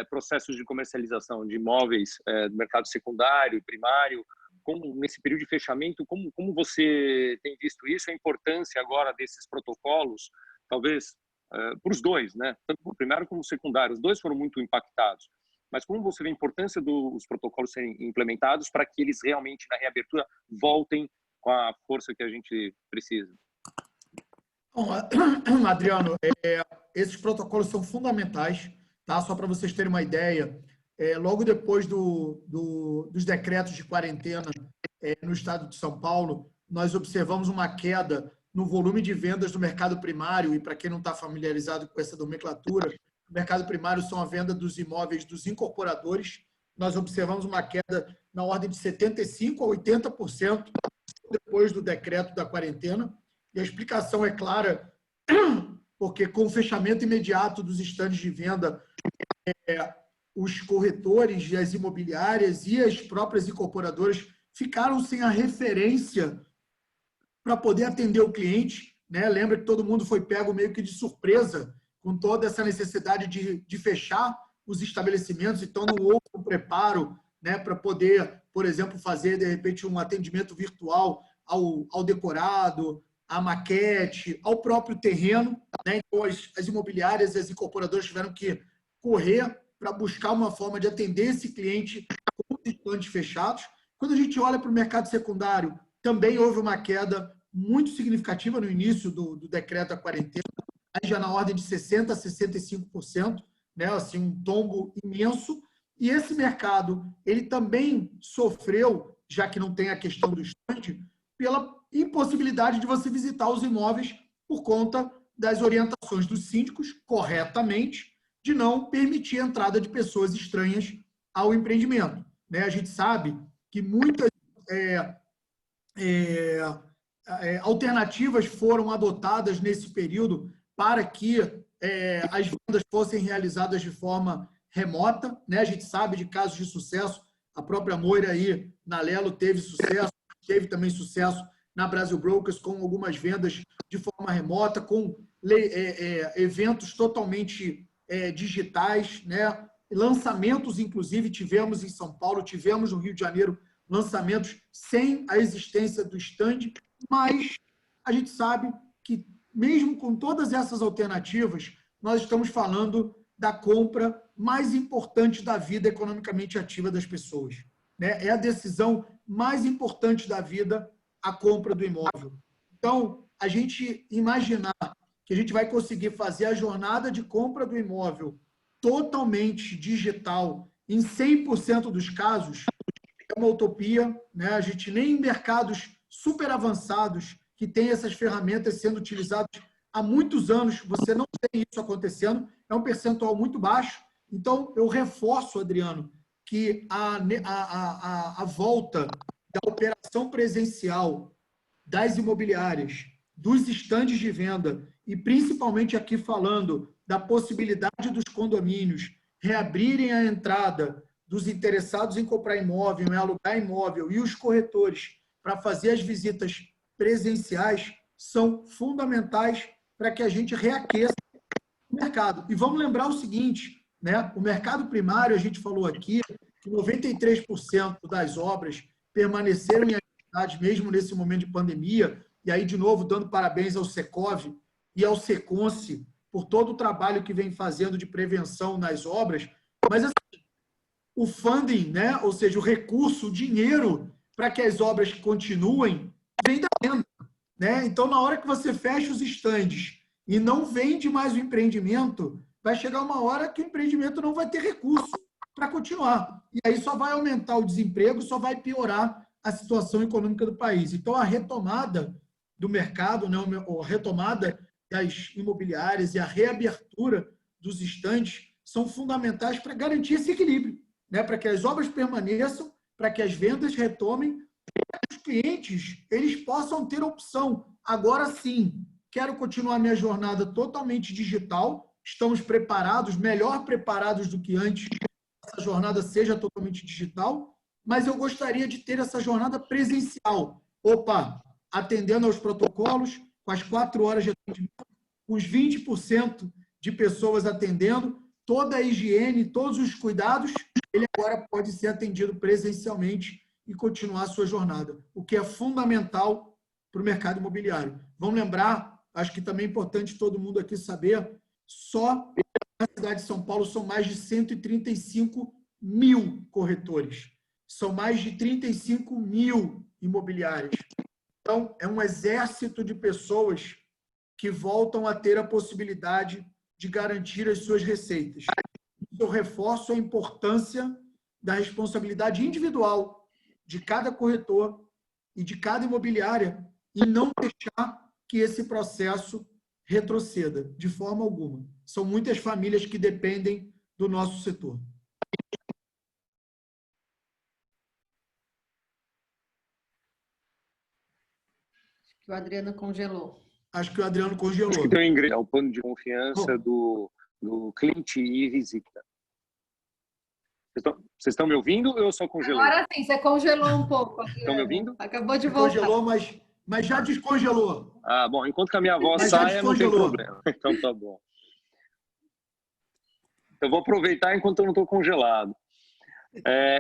processos de comercialização de imóveis do mercado secundário e primário, como nesse período de fechamento, como você tem visto isso, a importância agora desses protocolos, talvez para os dois, né? Tanto o primário como o secundário, os dois foram muito impactados. Mas como você vê a importância dos protocolos serem implementados para que eles realmente, na reabertura, voltem com a força que a gente precisa? Bom, Adriano, esses protocolos são fundamentais, tá? Só para vocês terem uma ideia, logo depois dos decretos de quarentena no estado de São Paulo, nós observamos uma queda no volume de vendas do mercado primário, e para quem não está familiarizado com essa nomenclatura, o mercado primário são a venda dos imóveis dos incorporadores. Nós observamos uma queda na ordem de 75% a 80% depois do decreto da quarentena, e a explicação é clara, porque com o fechamento imediato dos estandes de venda, os corretores e as imobiliárias e as próprias incorporadoras ficaram sem a referência para poder atender o cliente, né? Lembra que todo mundo foi pego meio que de surpresa com toda essa necessidade de fechar os estabelecimentos, então não houve um preparo, né, para poder, por exemplo, fazer, de repente, um atendimento virtual ao decorado, à maquete, ao próprio terreno, né? Então, as imobiliárias e as incorporadoras tiveram que correr para buscar uma forma de atender esse cliente com os estandes fechados. Quando a gente olha para o mercado secundário, também houve uma queda muito significativa no início do decreto da quarentena, aí já na ordem de 60% a 65%, né? Assim, um tombo imenso. E esse mercado, ele também sofreu, já que não tem a questão do stand, pela impossibilidade de você visitar os imóveis por conta das orientações dos síndicos, corretamente, de não permitir a entrada de pessoas estranhas ao empreendimento. Né? A gente sabe que muitas alternativas foram adotadas nesse período para que as vendas fossem realizadas de forma remota. Né? A gente sabe de casos de sucesso, a própria Moira aí na Lelo teve sucesso, teve também sucesso na Brasil Brokers com algumas vendas de forma remota, com eventos totalmente digitais, né? Lançamentos, inclusive, tivemos em São Paulo, tivemos no Rio de Janeiro, lançamentos sem a existência do stand, mas a gente sabe que, mesmo com todas essas alternativas, nós estamos falando da compra mais importante da vida economicamente ativa das pessoas. Né? É a decisão mais importante da vida, a compra do imóvel. Então, a gente imaginar que a gente vai conseguir fazer a jornada de compra do imóvel totalmente digital em 100% dos casos é uma utopia. Né? A gente nem em mercados super avançados que tem essas ferramentas sendo utilizadas há muitos anos, você não tem isso acontecendo, é um percentual muito baixo. Então, eu reforço, Adriano, que a volta da operação presencial das imobiliárias, dos estandes de venda, e principalmente aqui falando da possibilidade dos condomínios reabrirem a entrada dos interessados em comprar imóvel, em alugar imóvel, e os corretores para fazer as visitas presenciais, são fundamentais para que a gente reaqueça o mercado. E vamos lembrar o seguinte, né? O mercado primário, a gente falou aqui, que 93% das obras permaneceram em atividade mesmo nesse momento de pandemia, e aí, de novo, dando parabéns ao Secov e ao Seconce por todo o trabalho que vem fazendo de prevenção nas obras, mas assim, o funding, né? Ou seja, o recurso, o dinheiro para que as obras continuem, vem da venda. Né? Então, na hora que você fecha os estandes e não vende mais o empreendimento, vai chegar uma hora que o empreendimento não vai ter recurso para continuar. E aí só vai aumentar o desemprego, só vai piorar a situação econômica do país. Então, a retomada do mercado, né? A retomada das imobiliárias e a reabertura dos estandes são fundamentais para garantir esse equilíbrio, né? Para que as obras permaneçam, para que as vendas retomem, os clientes eles possam ter opção. Agora sim, quero continuar minha jornada totalmente digital, estamos preparados, melhor preparados do que antes, essa jornada seja totalmente digital, mas eu gostaria de ter essa jornada presencial. Opa, atendendo aos protocolos, com as 4 horas de atendimento, os 20% de pessoas atendendo, toda a higiene, todos os cuidados, ele agora pode ser atendido presencialmente e continuar a sua jornada, o que é fundamental para o mercado imobiliário. Vamos lembrar, acho que também é importante todo mundo aqui saber, só na cidade de São Paulo são mais de 135 mil corretores, são mais de 35 mil imobiliários. Então, é um exército de pessoas que voltam a ter a possibilidade de garantir as suas receitas. Eu reforço a importância da responsabilidade individual de cada corretor e de cada imobiliária e não deixar que esse processo retroceda de forma alguma. São muitas famílias que dependem do nosso setor. O Adriano congelou. Acho que o Adriano congelou. Acho que tem um ingrediente, é o plano de confiança do cliente e visita. Vocês estão me ouvindo ou eu só congelei? Agora sim, você congelou um pouco. Estão me ouvindo? Acabou de voltar. Congelou, mas já descongelou. Ah, bom, enquanto que a minha voz Mas já saia, não tem descongelou. problema. Então tá bom. Eu vou aproveitar enquanto eu não estou congelado.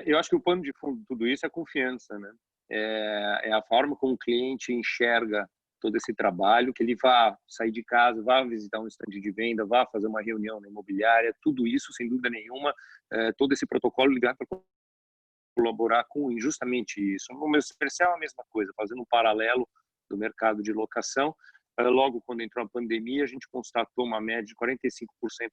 Eu acho que o pano de fundo de tudo isso é a confiança, né? É a forma como o cliente enxerga todo esse trabalho, que ele vá sair de casa, vá visitar um estande de venda, vá fazer uma reunião na imobiliária, tudo isso, sem dúvida nenhuma, todo esse protocolo ligado para colaborar com justamente isso. No comercial é a mesma coisa, fazendo um paralelo do mercado de locação. Logo quando entrou a pandemia, a gente constatou uma média de 45%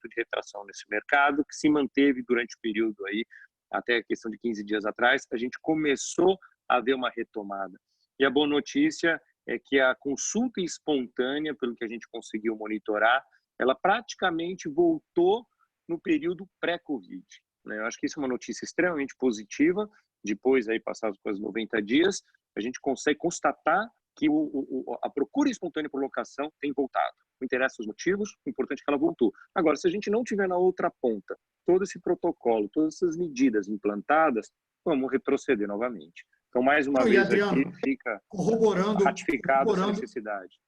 de retração nesse mercado, que se manteve durante o período aí, até a questão de 15 dias atrás, a gente começou a ver uma retomada. E a boa notícia é que a consulta espontânea, pelo que a gente conseguiu monitorar, ela praticamente voltou no período pré-Covid. Eu acho que isso é uma notícia extremamente positiva. Depois, aí passados quase 90 dias, a gente consegue constatar que a procura espontânea por locação tem voltado. Não interessa os motivos, o importante é que ela voltou. Agora, se a gente não tiver na outra ponta todo esse protocolo, todas essas medidas implantadas, vamos retroceder novamente. Então, mais uma vez, Adriano, aqui fica corroborando ratificada essa necessidade.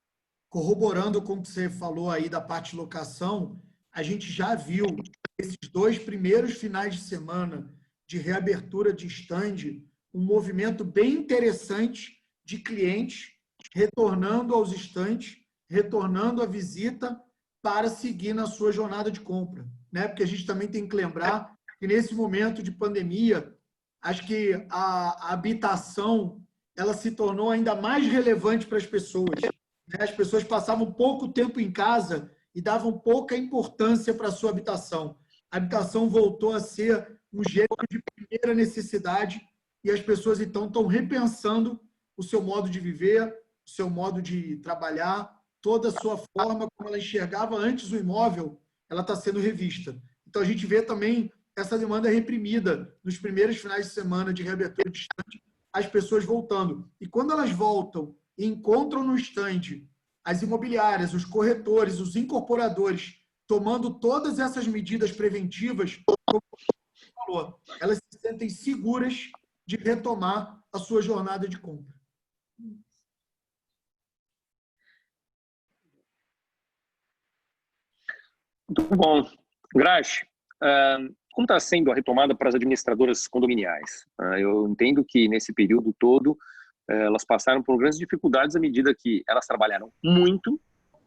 Corroborando com o que você falou aí da parte de locação, a gente já viu esses 2 primeiros finais de semana de reabertura de stand, um movimento bem interessante de clientes retornando aos stands, retornando à visita para seguir na sua jornada de compra, né? Porque a gente também tem que lembrar que nesse momento de pandemia, acho que a habitação ela se tornou ainda mais relevante para as pessoas. As pessoas passavam pouco tempo em casa e davam pouca importância para a sua habitação. A habitação voltou a ser um gênero de primeira necessidade e as pessoas, então, estão repensando o seu modo de viver, o seu modo de trabalhar, toda a sua forma, como ela enxergava antes o imóvel, ela está sendo revista. Então, a gente vê também essa demanda reprimida nos primeiros finais de semana de reabertura de estande, as pessoas voltando. E quando elas voltam e encontram no estande as imobiliárias, os corretores, os incorporadores, tomando todas essas medidas preventivas, como você falou, elas se sentem seguras de retomar a sua jornada de compra. Muito bom. Grace, como está sendo a retomada para as administradoras condominiais? Eu entendo que nesse período todo elas passaram por grandes dificuldades à medida que elas trabalharam muito,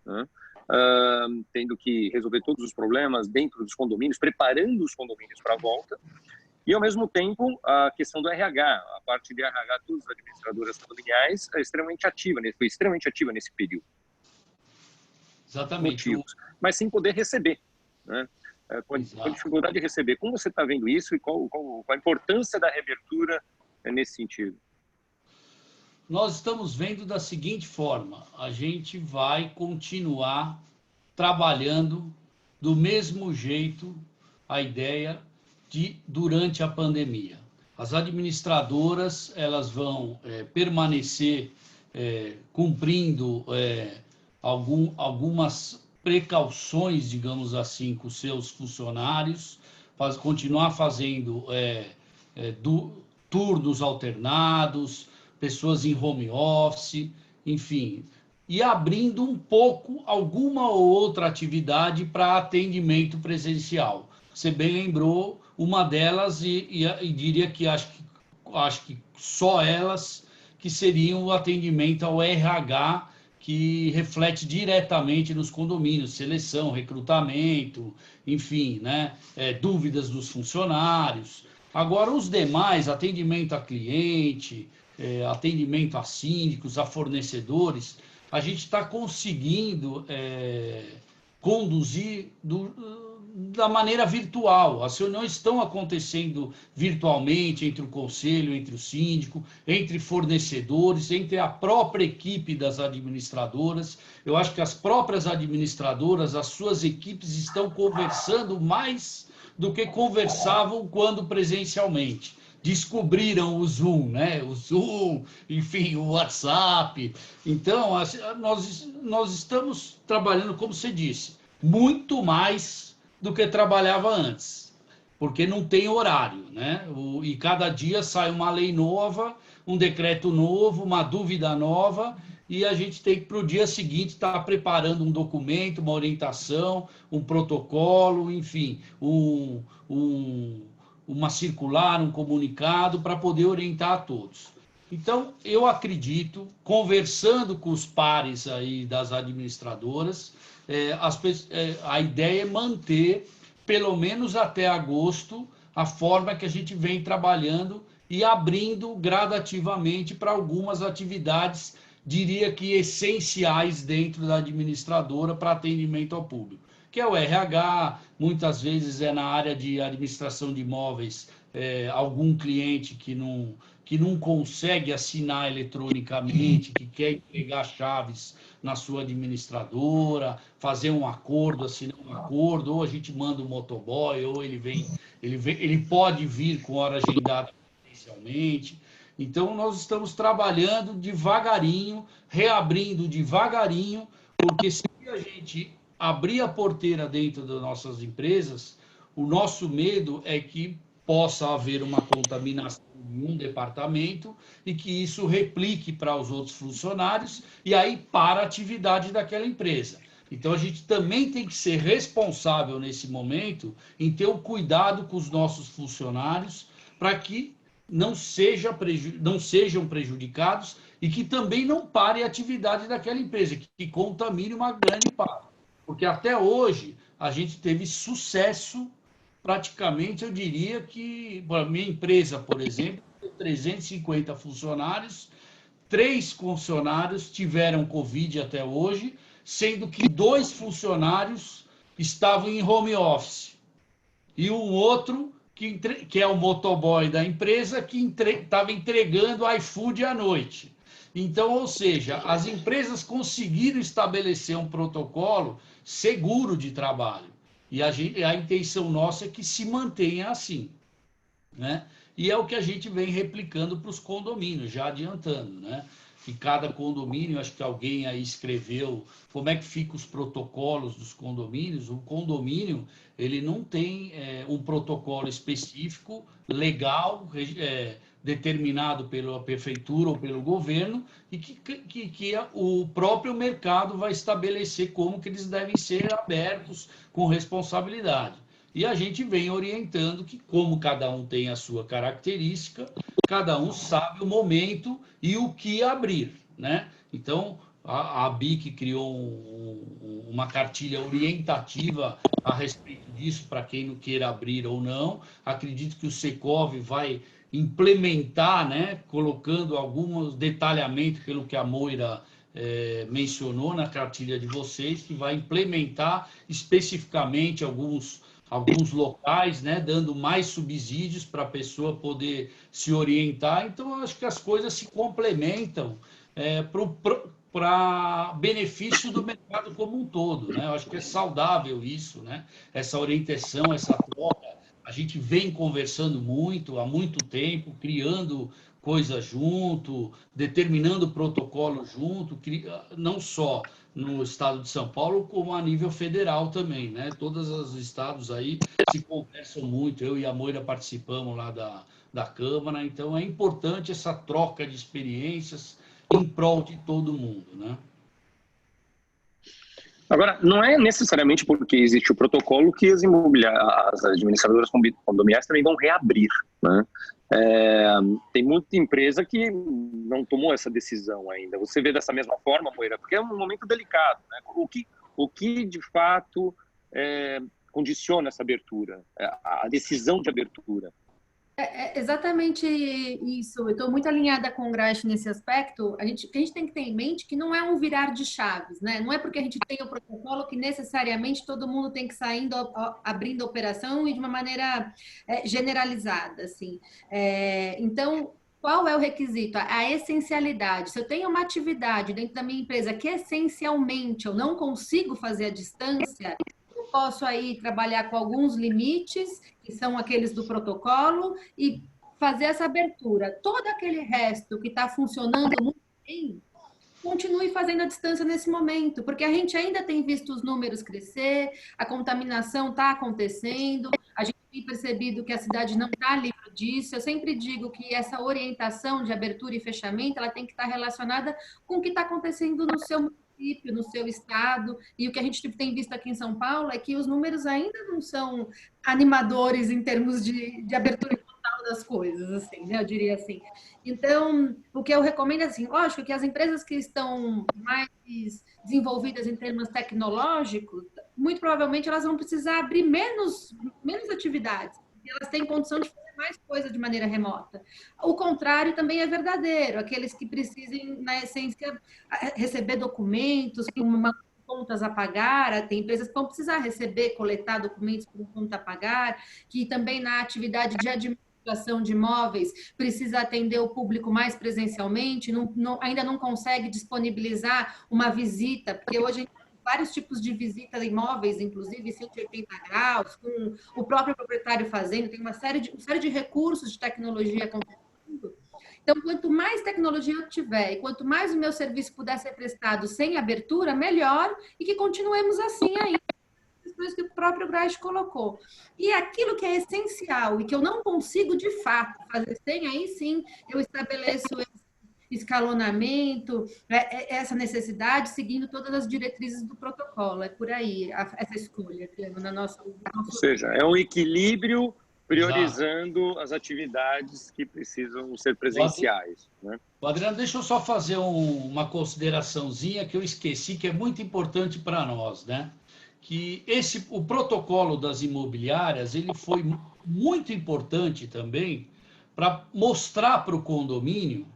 né? Tendo que resolver todos os problemas dentro dos condomínios, preparando os condomínios para a volta, e ao mesmo tempo a questão do RH, a parte de RH das administradoras condominiais é extremamente ativa, foi extremamente ativa nesse período. Exatamente. Mas sem poder receber, né? Com a dificuldade de receber. Como você está vendo isso e qual a importância da reabertura nesse sentido? Nós estamos vendo da seguinte forma: a gente vai continuar trabalhando do mesmo jeito a ideia de durante a pandemia. As administradoras elas vão permanecer cumprindo algumas precauções, digamos assim, com seus funcionários, continuar fazendo turnos alternados, pessoas em home office, enfim, e abrindo um pouco alguma ou outra atividade para atendimento presencial. Você bem lembrou, uma delas, e diria que acho que só elas, que seriam o atendimento ao RH, que reflete diretamente nos condomínios, seleção, recrutamento, enfim, né? Dúvidas dos funcionários. Agora, os demais, atendimento a cliente, atendimento a síndicos, a fornecedores, a gente está conseguindo conduzir da maneira virtual. As reuniões estão acontecendo virtualmente entre o conselho, entre o síndico, entre fornecedores, entre a própria equipe das administradoras. Eu acho que as próprias administradoras, as suas equipes estão conversando mais do que conversavam quando presencialmente. Descobriram o Zoom, né? O Zoom, enfim, o WhatsApp. Então, nós estamos trabalhando, como você disse, muito mais do que trabalhava antes, porque não tem horário, né? E cada dia sai uma lei nova, um decreto novo, uma dúvida nova, e a gente tem que, para o dia seguinte, estar preparando um documento, uma orientação, um protocolo, enfim, uma circular, um comunicado, para poder orientar a todos. Então, eu acredito, conversando com os pares aí das administradoras, a ideia é manter, pelo menos até agosto, a forma que a gente vem trabalhando e abrindo gradativamente para algumas atividades diria que essenciais dentro da administradora para atendimento ao público, que é o RH, muitas vezes é na área de administração de imóveis, algum cliente que não consegue assinar eletronicamente, que quer entregar chaves na sua administradora, fazer um acordo, assinar um acordo, ou a gente manda um motoboy, ou ele pode vir com hora agendada potencialmente. Então, nós estamos trabalhando devagarinho, reabrindo devagarinho, porque se a gente abrir a porteira dentro das nossas empresas, o nosso medo é que possa haver uma contaminação em um departamento e que isso replique para os outros funcionários e aí para a atividade daquela empresa. Então, a gente também tem que ser responsável nesse momento em ter o cuidado com os nossos funcionários para que não sejam prejudicados e que também não pare a atividade daquela empresa, que contamine uma grande parte. Porque até hoje a gente teve sucesso, praticamente, eu diria que, a minha empresa, por exemplo, tem 350 funcionários, 3 funcionários tiveram Covid até hoje, sendo que 2 funcionários estavam em home office. E um outro, que é o motoboy da empresa, que estava entregando iFood à noite. Então, ou seja, as empresas conseguiram estabelecer um protocolo seguro de trabalho. E a intenção nossa é que se mantenha assim, né? E é o que a gente vem replicando para os condomínios, já adiantando, né? Que cada condomínio, acho que alguém aí escreveu como é que ficam os protocolos dos condomínios. O condomínio, ele não tem um protocolo específico, legal, determinado pela prefeitura ou pelo governo, e que o próprio mercado vai estabelecer como que eles devem ser abertos com responsabilidade. E a gente vem orientando que, como cada um tem a sua característica, cada um sabe o momento e o que abrir, né? Então, a BIC criou uma cartilha orientativa a respeito disso, para quem não queira abrir ou não. Acredito que o Secov vai implementar, né, colocando alguns detalhamentos, pelo que a Moira mencionou na cartilha de vocês, que vai implementar especificamente alguns locais, né, dando mais subsídios para a pessoa poder se orientar. Então, eu acho que as coisas se complementam para benefício do mercado como um todo, né? Eu acho que é saudável isso, né? Essa orientação, essa troca. A gente vem conversando muito, há muito tempo, criando coisas junto, determinando protocolo junto, não só no estado de São Paulo, como a nível federal também, né? Todos os estados aí se conversam muito, eu e a Moira participamos lá da Câmara, então é importante essa troca de experiências em prol de todo mundo, né? Agora, não é necessariamente porque existe o protocolo que as administradoras condominiais também vão reabrir, né? Tem muita empresa que não tomou essa decisão ainda. Você vê dessa mesma forma, Moira? Porque é um momento delicado, né? O que de fato condiciona essa abertura, a decisão de abertura? É exatamente isso. Eu estou muito alinhada com o Graxa nesse aspecto. A gente tem que ter em mente que não é um virar de chaves, né? Não é porque a gente tem o protocolo que necessariamente todo mundo tem que sair abrindo a operação e de uma maneira generalizada, assim. Então, qual é o requisito? A essencialidade. Se eu tenho uma atividade dentro da minha empresa que essencialmente eu não consigo fazer à distância, eu posso aí trabalhar com alguns limites, que são aqueles do protocolo, e fazer essa abertura. Todo aquele resto que está funcionando muito bem, continue fazendo a distância nesse momento, porque a gente ainda tem visto os números crescer, a contaminação está acontecendo, a gente tem percebido que a cidade não está livre disso. Eu sempre digo que essa orientação de abertura e fechamento, ela tem que estar relacionada com o que está acontecendo no seu município, no seu estado, e o que a gente tem visto aqui em São Paulo é que os números ainda não são animadores em termos de abertura total das coisas, assim, né? Eu diria assim. Então, o que eu recomendo é assim, lógico que as empresas que estão mais desenvolvidas em termos tecnológicos, muito provavelmente elas vão precisar abrir menos atividades, elas têm condição de fazer mais coisa de maneira remota. O contrário também é verdadeiro, aqueles que precisem, na essência, receber documentos por uma contas a pagar, tem empresas que vão precisar receber, coletar documentos por conta a pagar, que também na atividade de administração de imóveis precisa atender o público mais presencialmente, ainda não consegue disponibilizar uma visita, porque hoje vários tipos de visita de imóveis, inclusive 180 graus, com o próprio proprietário fazendo, tem uma série de recursos de tecnologia acontecendo. Então, quanto mais tecnologia eu tiver e quanto mais o meu serviço puder ser prestado sem abertura, melhor, e que continuemos assim ainda, questões que o próprio Graich colocou. E aquilo que é essencial e que eu não consigo, de fato, fazer sem, aí sim eu estabeleço escalonamento, essa necessidade, seguindo todas as diretrizes do protocolo. É por aí essa escolha, na nossa... Ou seja, é um equilíbrio priorizando as atividades que precisam ser presenciais. Né? Adriano, deixa eu só fazer uma consideraçãozinha que eu esqueci, que é muito importante para nós, né? Que o protocolo das imobiliárias, ele foi muito importante também para mostrar para o condomínio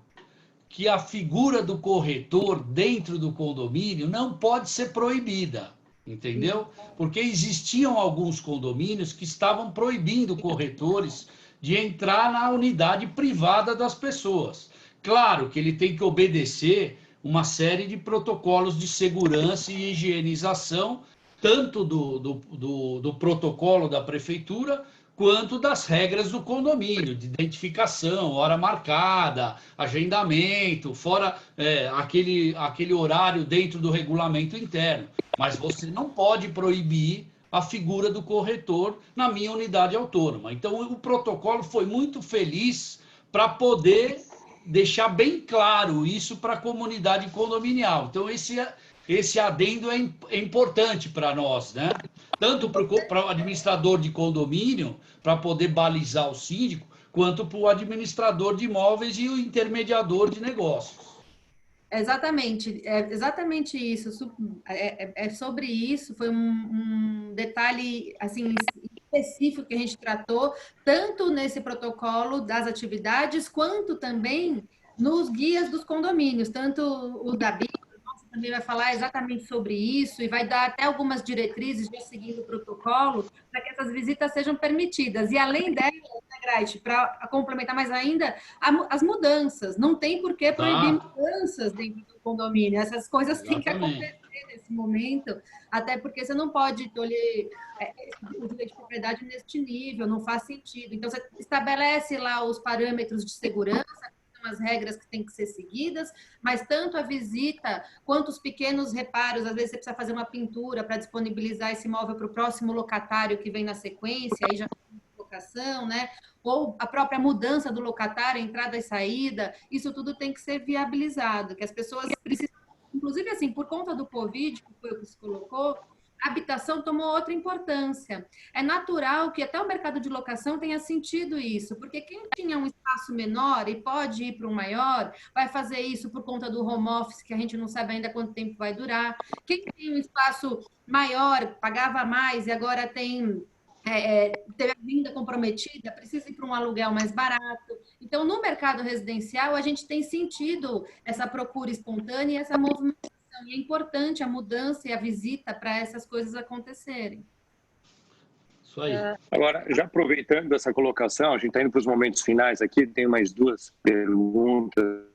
que a figura do corretor dentro do condomínio não pode ser proibida, entendeu? Porque existiam alguns condomínios que estavam proibindo corretores de entrar na unidade privada das pessoas. Claro que ele tem que obedecer uma série de protocolos de segurança e higienização, tanto do protocolo da prefeitura, quanto das regras do condomínio, de identificação, hora marcada, agendamento, fora aquele horário dentro do regulamento interno. Mas você não pode proibir a figura do corretor na minha unidade autônoma. Então, o protocolo foi muito feliz para poder deixar bem claro isso para a comunidade condominial. Então, esse adendo é importante para nós, né? Tanto para o administrador de condomínio, para poder balizar o síndico, quanto para o administrador de imóveis e o intermediador de negócios. É exatamente isso. É sobre isso. Foi um detalhe assim específico que a gente tratou, tanto nesse protocolo das atividades, quanto também nos guias dos condomínios, tanto o da BIC também vai falar exatamente sobre isso e vai dar até algumas diretrizes já seguindo o protocolo para que essas visitas sejam permitidas. E além delas, né, Graich, para complementar mais ainda, as mudanças. Não tem por que proibir mudanças dentro do condomínio. Essas coisas têm que acontecer nesse momento, até porque você não pode tolher o direito de propriedade neste nível, não faz sentido. Então, você estabelece lá os parâmetros de segurança, as regras que têm que ser seguidas, mas tanto a visita quanto os pequenos reparos, às vezes você precisa fazer uma pintura para disponibilizar esse imóvel para o próximo locatário que vem na sequência, aí já tem locação, né? Ou a própria mudança do locatário, entrada e saída, isso tudo tem que ser viabilizado, que as pessoas precisam, inclusive assim, por conta do Covid, que foi o que se colocou, a habitação tomou outra importância. É natural que até o mercado de locação tenha sentido isso, porque quem tinha um espaço menor e pode ir para um maior, vai fazer isso por conta do home office, que a gente não sabe ainda quanto tempo vai durar. Quem tem um espaço maior, pagava mais e agora teve a renda comprometida, precisa ir para um aluguel mais barato. Então, no mercado residencial, a gente tem sentido essa procura espontânea e essa movimentação. E é importante a mudança e a visita para essas coisas acontecerem. Isso aí. Agora, já aproveitando essa colocação, a gente está indo para os momentos finais aqui, tem mais duas perguntas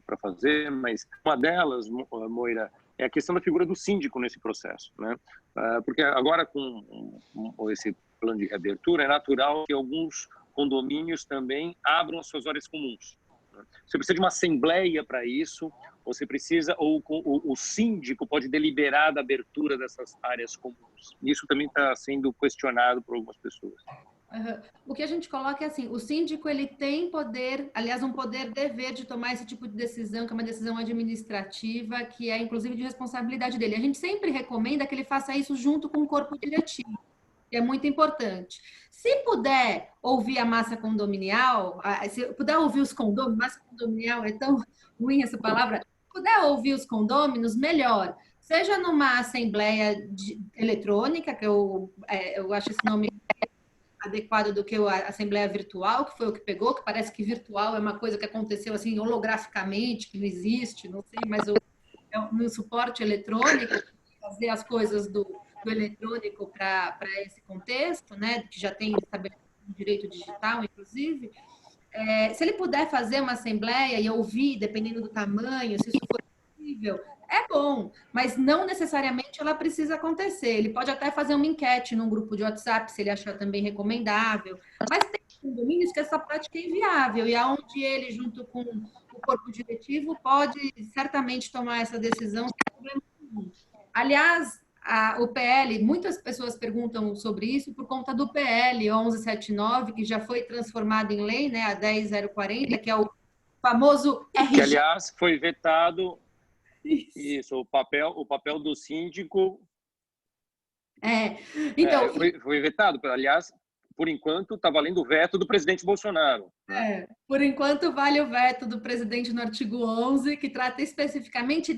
para fazer, mas uma delas, Moira, é a questão da figura do síndico nesse processo, né? Porque agora, com esse plano de reabertura, é natural que alguns condomínios também abram as suas áreas comuns. Você precisa de uma assembleia para isso, ou você precisa, ou o síndico pode deliberar da abertura dessas áreas comuns. Isso também está sendo questionado por algumas pessoas. Uhum. O que a gente coloca é assim, o síndico ele tem poder, aliás, um poder-dever de tomar esse tipo de decisão, que é uma decisão administrativa, que é inclusive de responsabilidade dele. A gente sempre recomenda que ele faça isso junto com o corpo diretivo, que é muito importante. Se puder ouvir a massa condominial, se puder ouvir os condôminos, massa condominial é tão ruim essa palavra, se puder ouvir os condôminos, melhor. Seja numa assembleia eletrônica, que eu acho esse nome adequado do que a assembleia virtual, que foi o que pegou, que parece que virtual é uma coisa que aconteceu assim holograficamente, que não existe, não sei, mas no suporte eletrônico, fazer as coisas do eletrônico para esse contexto, né, que já tem estabelecido direito digital, inclusive. Se ele puder fazer uma assembleia e ouvir, dependendo do tamanho, se isso for possível, é bom, mas não necessariamente ela precisa acontecer. Ele pode até fazer uma enquete num grupo de WhatsApp, se ele achar também recomendável, mas tem condomínios que essa prática é inviável, e aonde ele, junto com o corpo diretivo, pode certamente tomar essa decisão sem problema nenhum. Aliás, o PL, muitas pessoas perguntam sobre isso por conta do PL 1179, que já foi transformado em lei, né, a 10040, que é o famoso RG. Que, aliás, foi vetado. Isso, o papel do síndico. Então, foi vetado. Aliás, por enquanto, está valendo o veto do presidente Bolsonaro. Né? Por enquanto, vale o veto do presidente no artigo 11, que trata especificamente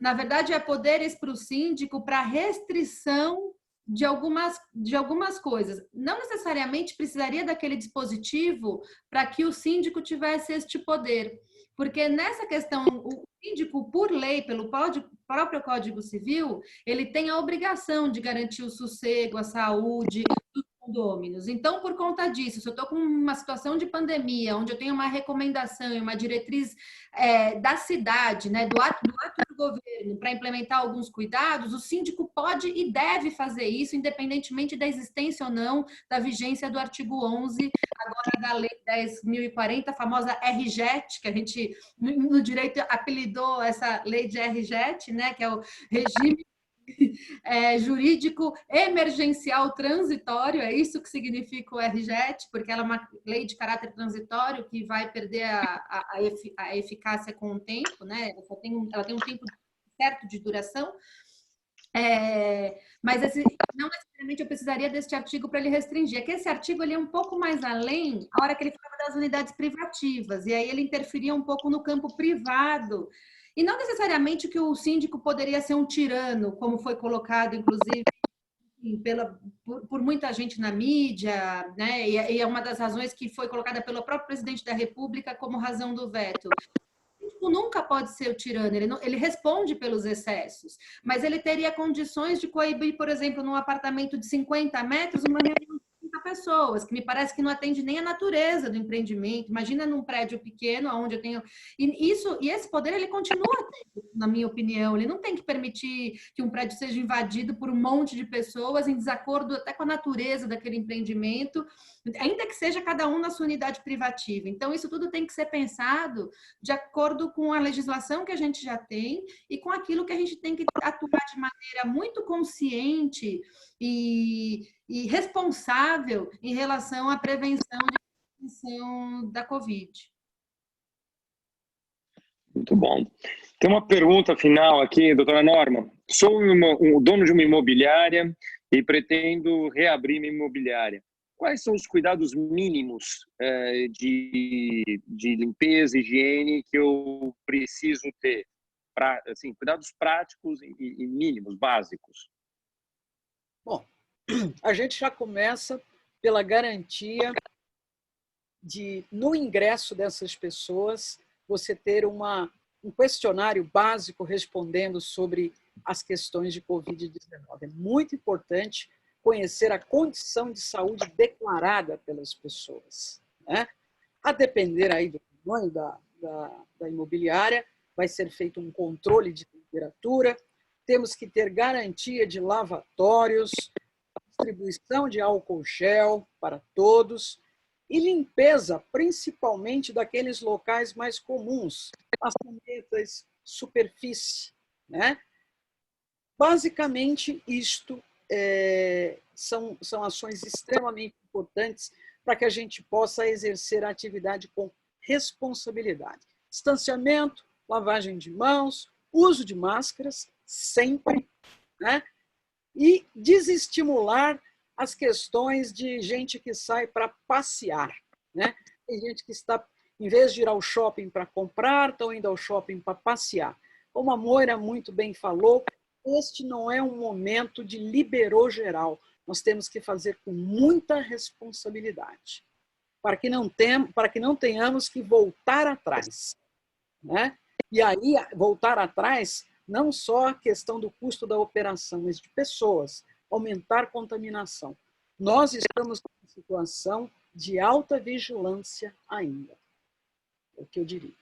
na verdade, poderes para o síndico para restrição de algumas coisas. Não necessariamente precisaria daquele dispositivo para que o síndico tivesse este poder. Porque nessa questão, o síndico, por lei, pelo próprio Código Civil, ele tem a obrigação de garantir o sossego, a saúde dos condôminos. Então, por conta disso, se eu estou com uma situação de pandemia, onde eu tenho uma recomendação e uma diretriz da cidade, né, do ato do governo, para implementar alguns cuidados, o síndico pode e deve fazer isso, independentemente da existência ou não da vigência do artigo 11, agora da Lei 10.040, a famosa RJET, que a gente, no direito, apelidou essa lei de RJET, né, que é o regime jurídico emergencial transitório, é isso que significa o RJET, porque ela é uma lei de caráter transitório que vai perder a eficácia com o tempo, né? Ela tem um tempo certo de duração, mas não necessariamente eu precisaria deste artigo para ele restringir. É que esse artigo ele é um pouco mais além, a hora que ele falava das unidades privativas, e aí ele interferia um pouco no campo privado. E não necessariamente que o síndico poderia ser um tirano, como foi colocado, inclusive, por muita gente na mídia, né? E é uma das razões que foi colocada pelo próprio presidente da República como razão do veto. O síndico nunca pode ser o tirano, ele responde pelos excessos, mas ele teria condições de coibir, por exemplo, num apartamento de 50 metros, uma reunião de 30 pessoas, que me parece que não atende nem a natureza do empreendimento. Imagina num prédio pequeno, onde eu tenho... E esse poder, ele continua tendo, na minha opinião. Ele não tem que permitir que um prédio seja invadido por um monte de pessoas em desacordo até com a natureza daquele empreendimento, ainda que seja cada um na sua unidade privativa. Então, isso tudo tem que ser pensado de acordo com a legislação que a gente já tem e com aquilo que a gente tem que atuar de maneira muito consciente e responsável em relação à prevenção da Covid. Muito bom. Tem uma pergunta final aqui, doutora Norma. Sou o dono de uma imobiliária e pretendo reabrir minha imobiliária. Quais são os cuidados mínimos de limpeza e higiene que eu preciso ter? Assim, cuidados práticos e mínimos, básicos. Bom, a gente já começa pela garantia de, no ingresso dessas pessoas, você ter um questionário básico respondendo sobre as questões de Covid-19. É muito importante conhecer a condição de saúde declarada pelas pessoas. Né? A depender aí do tamanho da imobiliária, vai ser feito um controle de temperatura, temos que ter garantia de lavatórios, distribuição de álcool gel para todos e limpeza, principalmente daqueles locais mais comuns, maçanetas, superfície. Né? Basicamente, isto são ações extremamente importantes para que a gente possa exercer a atividade com responsabilidade. Distanciamento, lavagem de mãos, uso de máscaras, sempre, né? E desestimular as questões de gente que sai para passear. Né? Tem gente que está, em vez de ir ao shopping para comprar, estão indo ao shopping para passear. Como a Moira muito bem falou, este não é um momento de liberou geral. nós temos que fazer com muita responsabilidade, para que não tenhamos que voltar atrás, né? E aí, voltar atrás, não só a questão do custo da operação, mas de pessoas, aumentar a contaminação. Nós estamos em situação de alta vigilância ainda, é o que eu diria.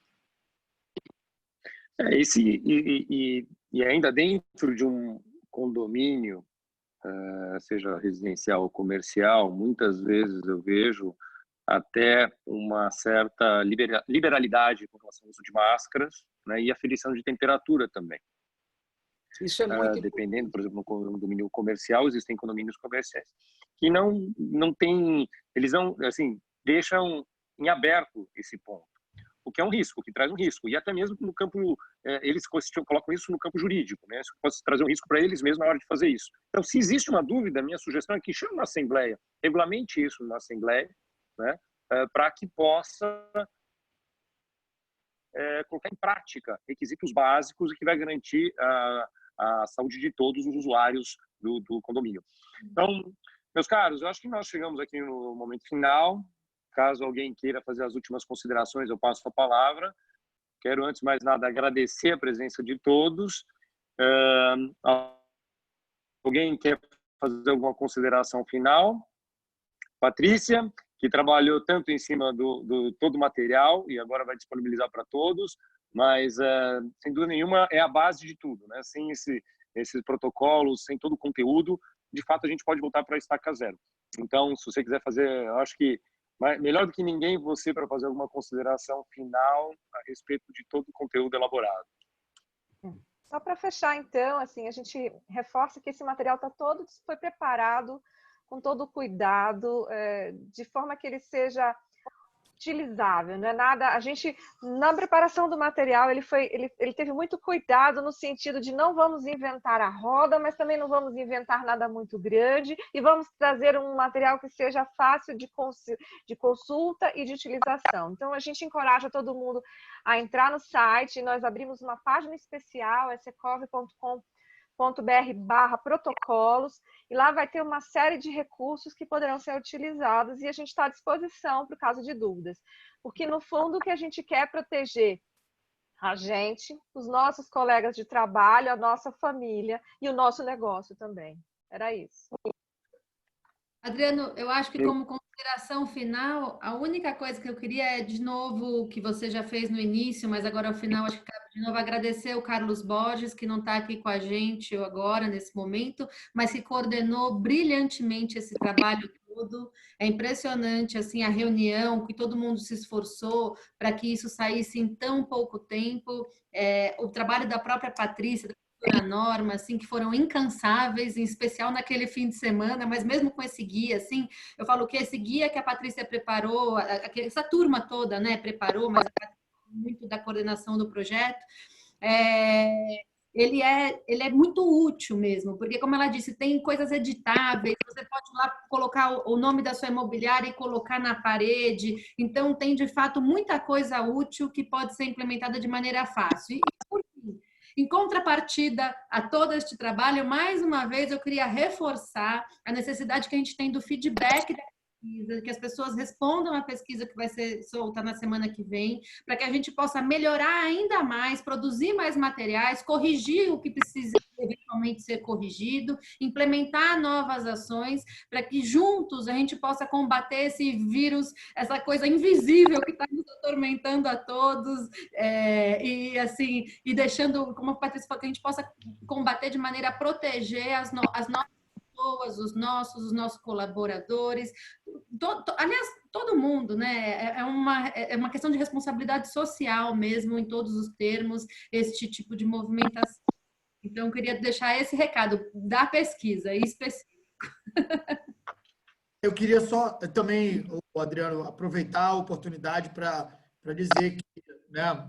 E ainda dentro de um condomínio, seja residencial ou comercial, muitas vezes eu vejo até uma certa liberalidade com relação ao uso de máscaras, né, e aferição de temperatura também. Isso é muito dependendo, por exemplo, no condomínio comercial, existem condomínios comerciais que não tem, eles não, assim, deixam em aberto esse ponto, o que é um risco, o que traz um risco, e até mesmo no campo, eles colocam isso no campo jurídico, né? Isso pode trazer um risco para eles mesmos na hora de fazer isso. Então, se existe uma dúvida, a minha sugestão é que chame uma assembleia, regulamente isso na assembleia, né? Para que possa colocar em prática requisitos básicos e que vai garantir a saúde de todos os usuários do condomínio. Então, meus caros, eu acho que nós chegamos aqui no momento final. Caso alguém queira fazer as últimas considerações, eu passo a palavra. Quero, antes de mais nada, agradecer a presença de todos. Alguém quer fazer alguma consideração final? Patrícia, que trabalhou tanto em cima do todo o material e agora vai disponibilizar para todos, mas, sem dúvida nenhuma, é a base de tudo, né? Sem esses protocolos, sem todo o conteúdo, de fato, a gente pode voltar para a estaca zero. Então, se você quiser fazer, eu acho que melhor do que ninguém você para fazer alguma consideração final a respeito de todo o conteúdo elaborado. Só para fechar, então, assim, a gente reforça que esse material foi preparado com todo o cuidado, de forma que ele seja utilizável, não é nada. A gente, na preparação do material, ele teve muito cuidado no sentido de não vamos inventar a roda, mas também não vamos inventar nada muito grande e vamos trazer um material que seja fácil de consulta e de utilização. Então, a gente encoraja todo mundo a entrar no site. Nós abrimos uma página especial, secov.com.br/protocolos, e lá vai ter uma série de recursos que poderão ser utilizados e a gente está à disposição para o caso de dúvidas. Porque, no fundo, o que a gente quer é proteger a gente, os nossos colegas de trabalho, a nossa família e o nosso negócio também. Era isso. Adriano, eu acho que como consideração final, a única coisa que eu queria é, de novo, o que você já fez no início, mas agora ao final, acho que cabe de novo agradecer o Carlos Borges, que não está aqui com a gente agora, nesse momento, mas que coordenou brilhantemente esse trabalho todo. É impressionante, assim, a reunião, que todo mundo se esforçou para que isso saísse em tão pouco tempo. O trabalho da própria Patrícia, a Norma, assim, que foram incansáveis, em especial naquele fim de semana, mas mesmo com esse guia, assim, eu falo que esse guia que a Patrícia preparou, essa turma toda, né, preparou, mas muito da coordenação do projeto, ele é muito útil mesmo, porque, como ela disse, tem coisas editáveis, você pode lá colocar o nome da sua imobiliária e colocar na parede, então tem, de fato, muita coisa útil que pode ser implementada de maneira fácil. E, por fim, em contrapartida a todo este trabalho, mais uma vez, eu queria reforçar a necessidade que a gente tem do feedback da pesquisa, que as pessoas respondam à pesquisa que vai ser solta na semana que vem, para que a gente possa melhorar ainda mais, produzir mais materiais, corrigir o que precisa eventualmente ser corrigido, implementar novas ações, para que juntos a gente possa combater esse vírus, essa coisa invisível que está nos atormentando a todos, e assim, e deixando, como a Patrícia falou, que a gente possa combater de maneira a proteger as nossas pessoas, os nossos colaboradores, aliás, todo mundo, né? É uma questão de responsabilidade social mesmo, em todos os termos, este tipo de movimentação. Então, eu queria deixar esse recado da pesquisa específico. Eu queria só também, Adriano, aproveitar a oportunidade para dizer que, né,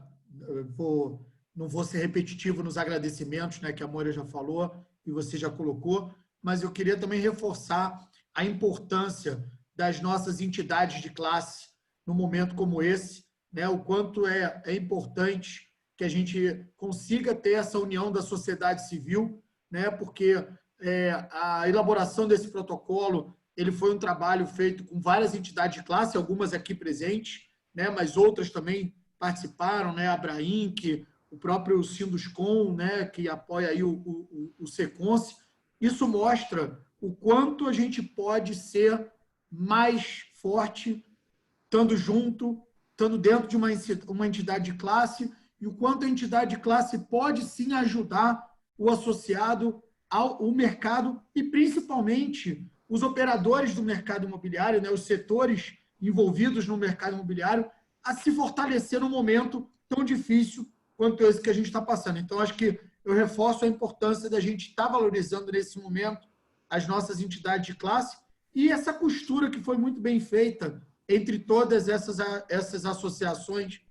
não vou ser repetitivo nos agradecimentos, né, que a Moira já falou e você já colocou, mas eu queria também reforçar a importância das nossas entidades de classe num momento como esse, né, o quanto é importante que a gente consiga ter essa união da sociedade civil, né, porque a elaboração desse protocolo ele foi um trabalho feito com várias entidades de classe, algumas aqui presentes, né, mas outras também participaram, né, a Abrainc, o próprio Sinduscom, né, que apoia aí o Seconce. Isso mostra o quanto a gente pode ser mais forte, estando junto, estando dentro de uma entidade de classe, e o quanto a entidade de classe pode sim ajudar o associado ao mercado e principalmente os operadores do mercado imobiliário, né, os setores envolvidos no mercado imobiliário, a se fortalecer num momento tão difícil quanto esse que a gente está passando. Então, acho que eu reforço a importância da gente estar valorizando nesse momento as nossas entidades de classe e essa costura que foi muito bem feita entre todas essas associações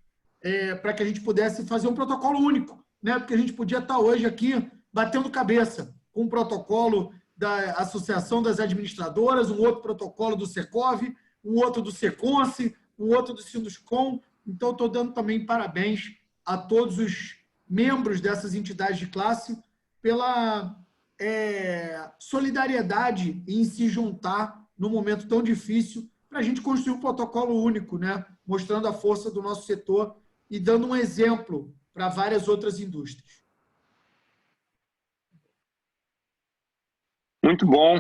para que a gente pudesse fazer um protocolo único, né? Porque a gente podia estar hoje aqui batendo cabeça com um protocolo da Associação das Administradoras, um outro protocolo do Secov, um outro do Seconce, um outro do Sinduscom. Então, estou dando também parabéns a todos os membros dessas entidades de classe pela solidariedade em se juntar num momento tão difícil para a gente construir um protocolo único, né? Mostrando a força do nosso setor e dando um exemplo para várias outras indústrias. Muito bom.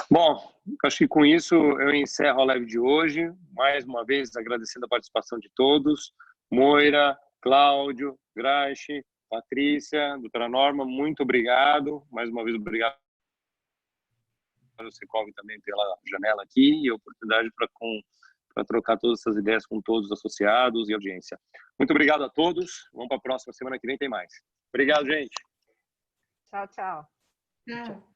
Bom, acho que com isso eu encerro a live de hoje. Mais uma vez, agradecendo a participação de todos. Moira, Cláudio, Grachi, Patrícia, doutora Norma, muito obrigado. Mais uma vez, obrigado para o Secov também pela janela aqui e a oportunidade para trocar todas essas ideias com todos os associados e audiência. Muito obrigado a todos. Vamos para a próxima semana que vem, tem mais. Obrigado, gente. Tchau, tchau. Tchau.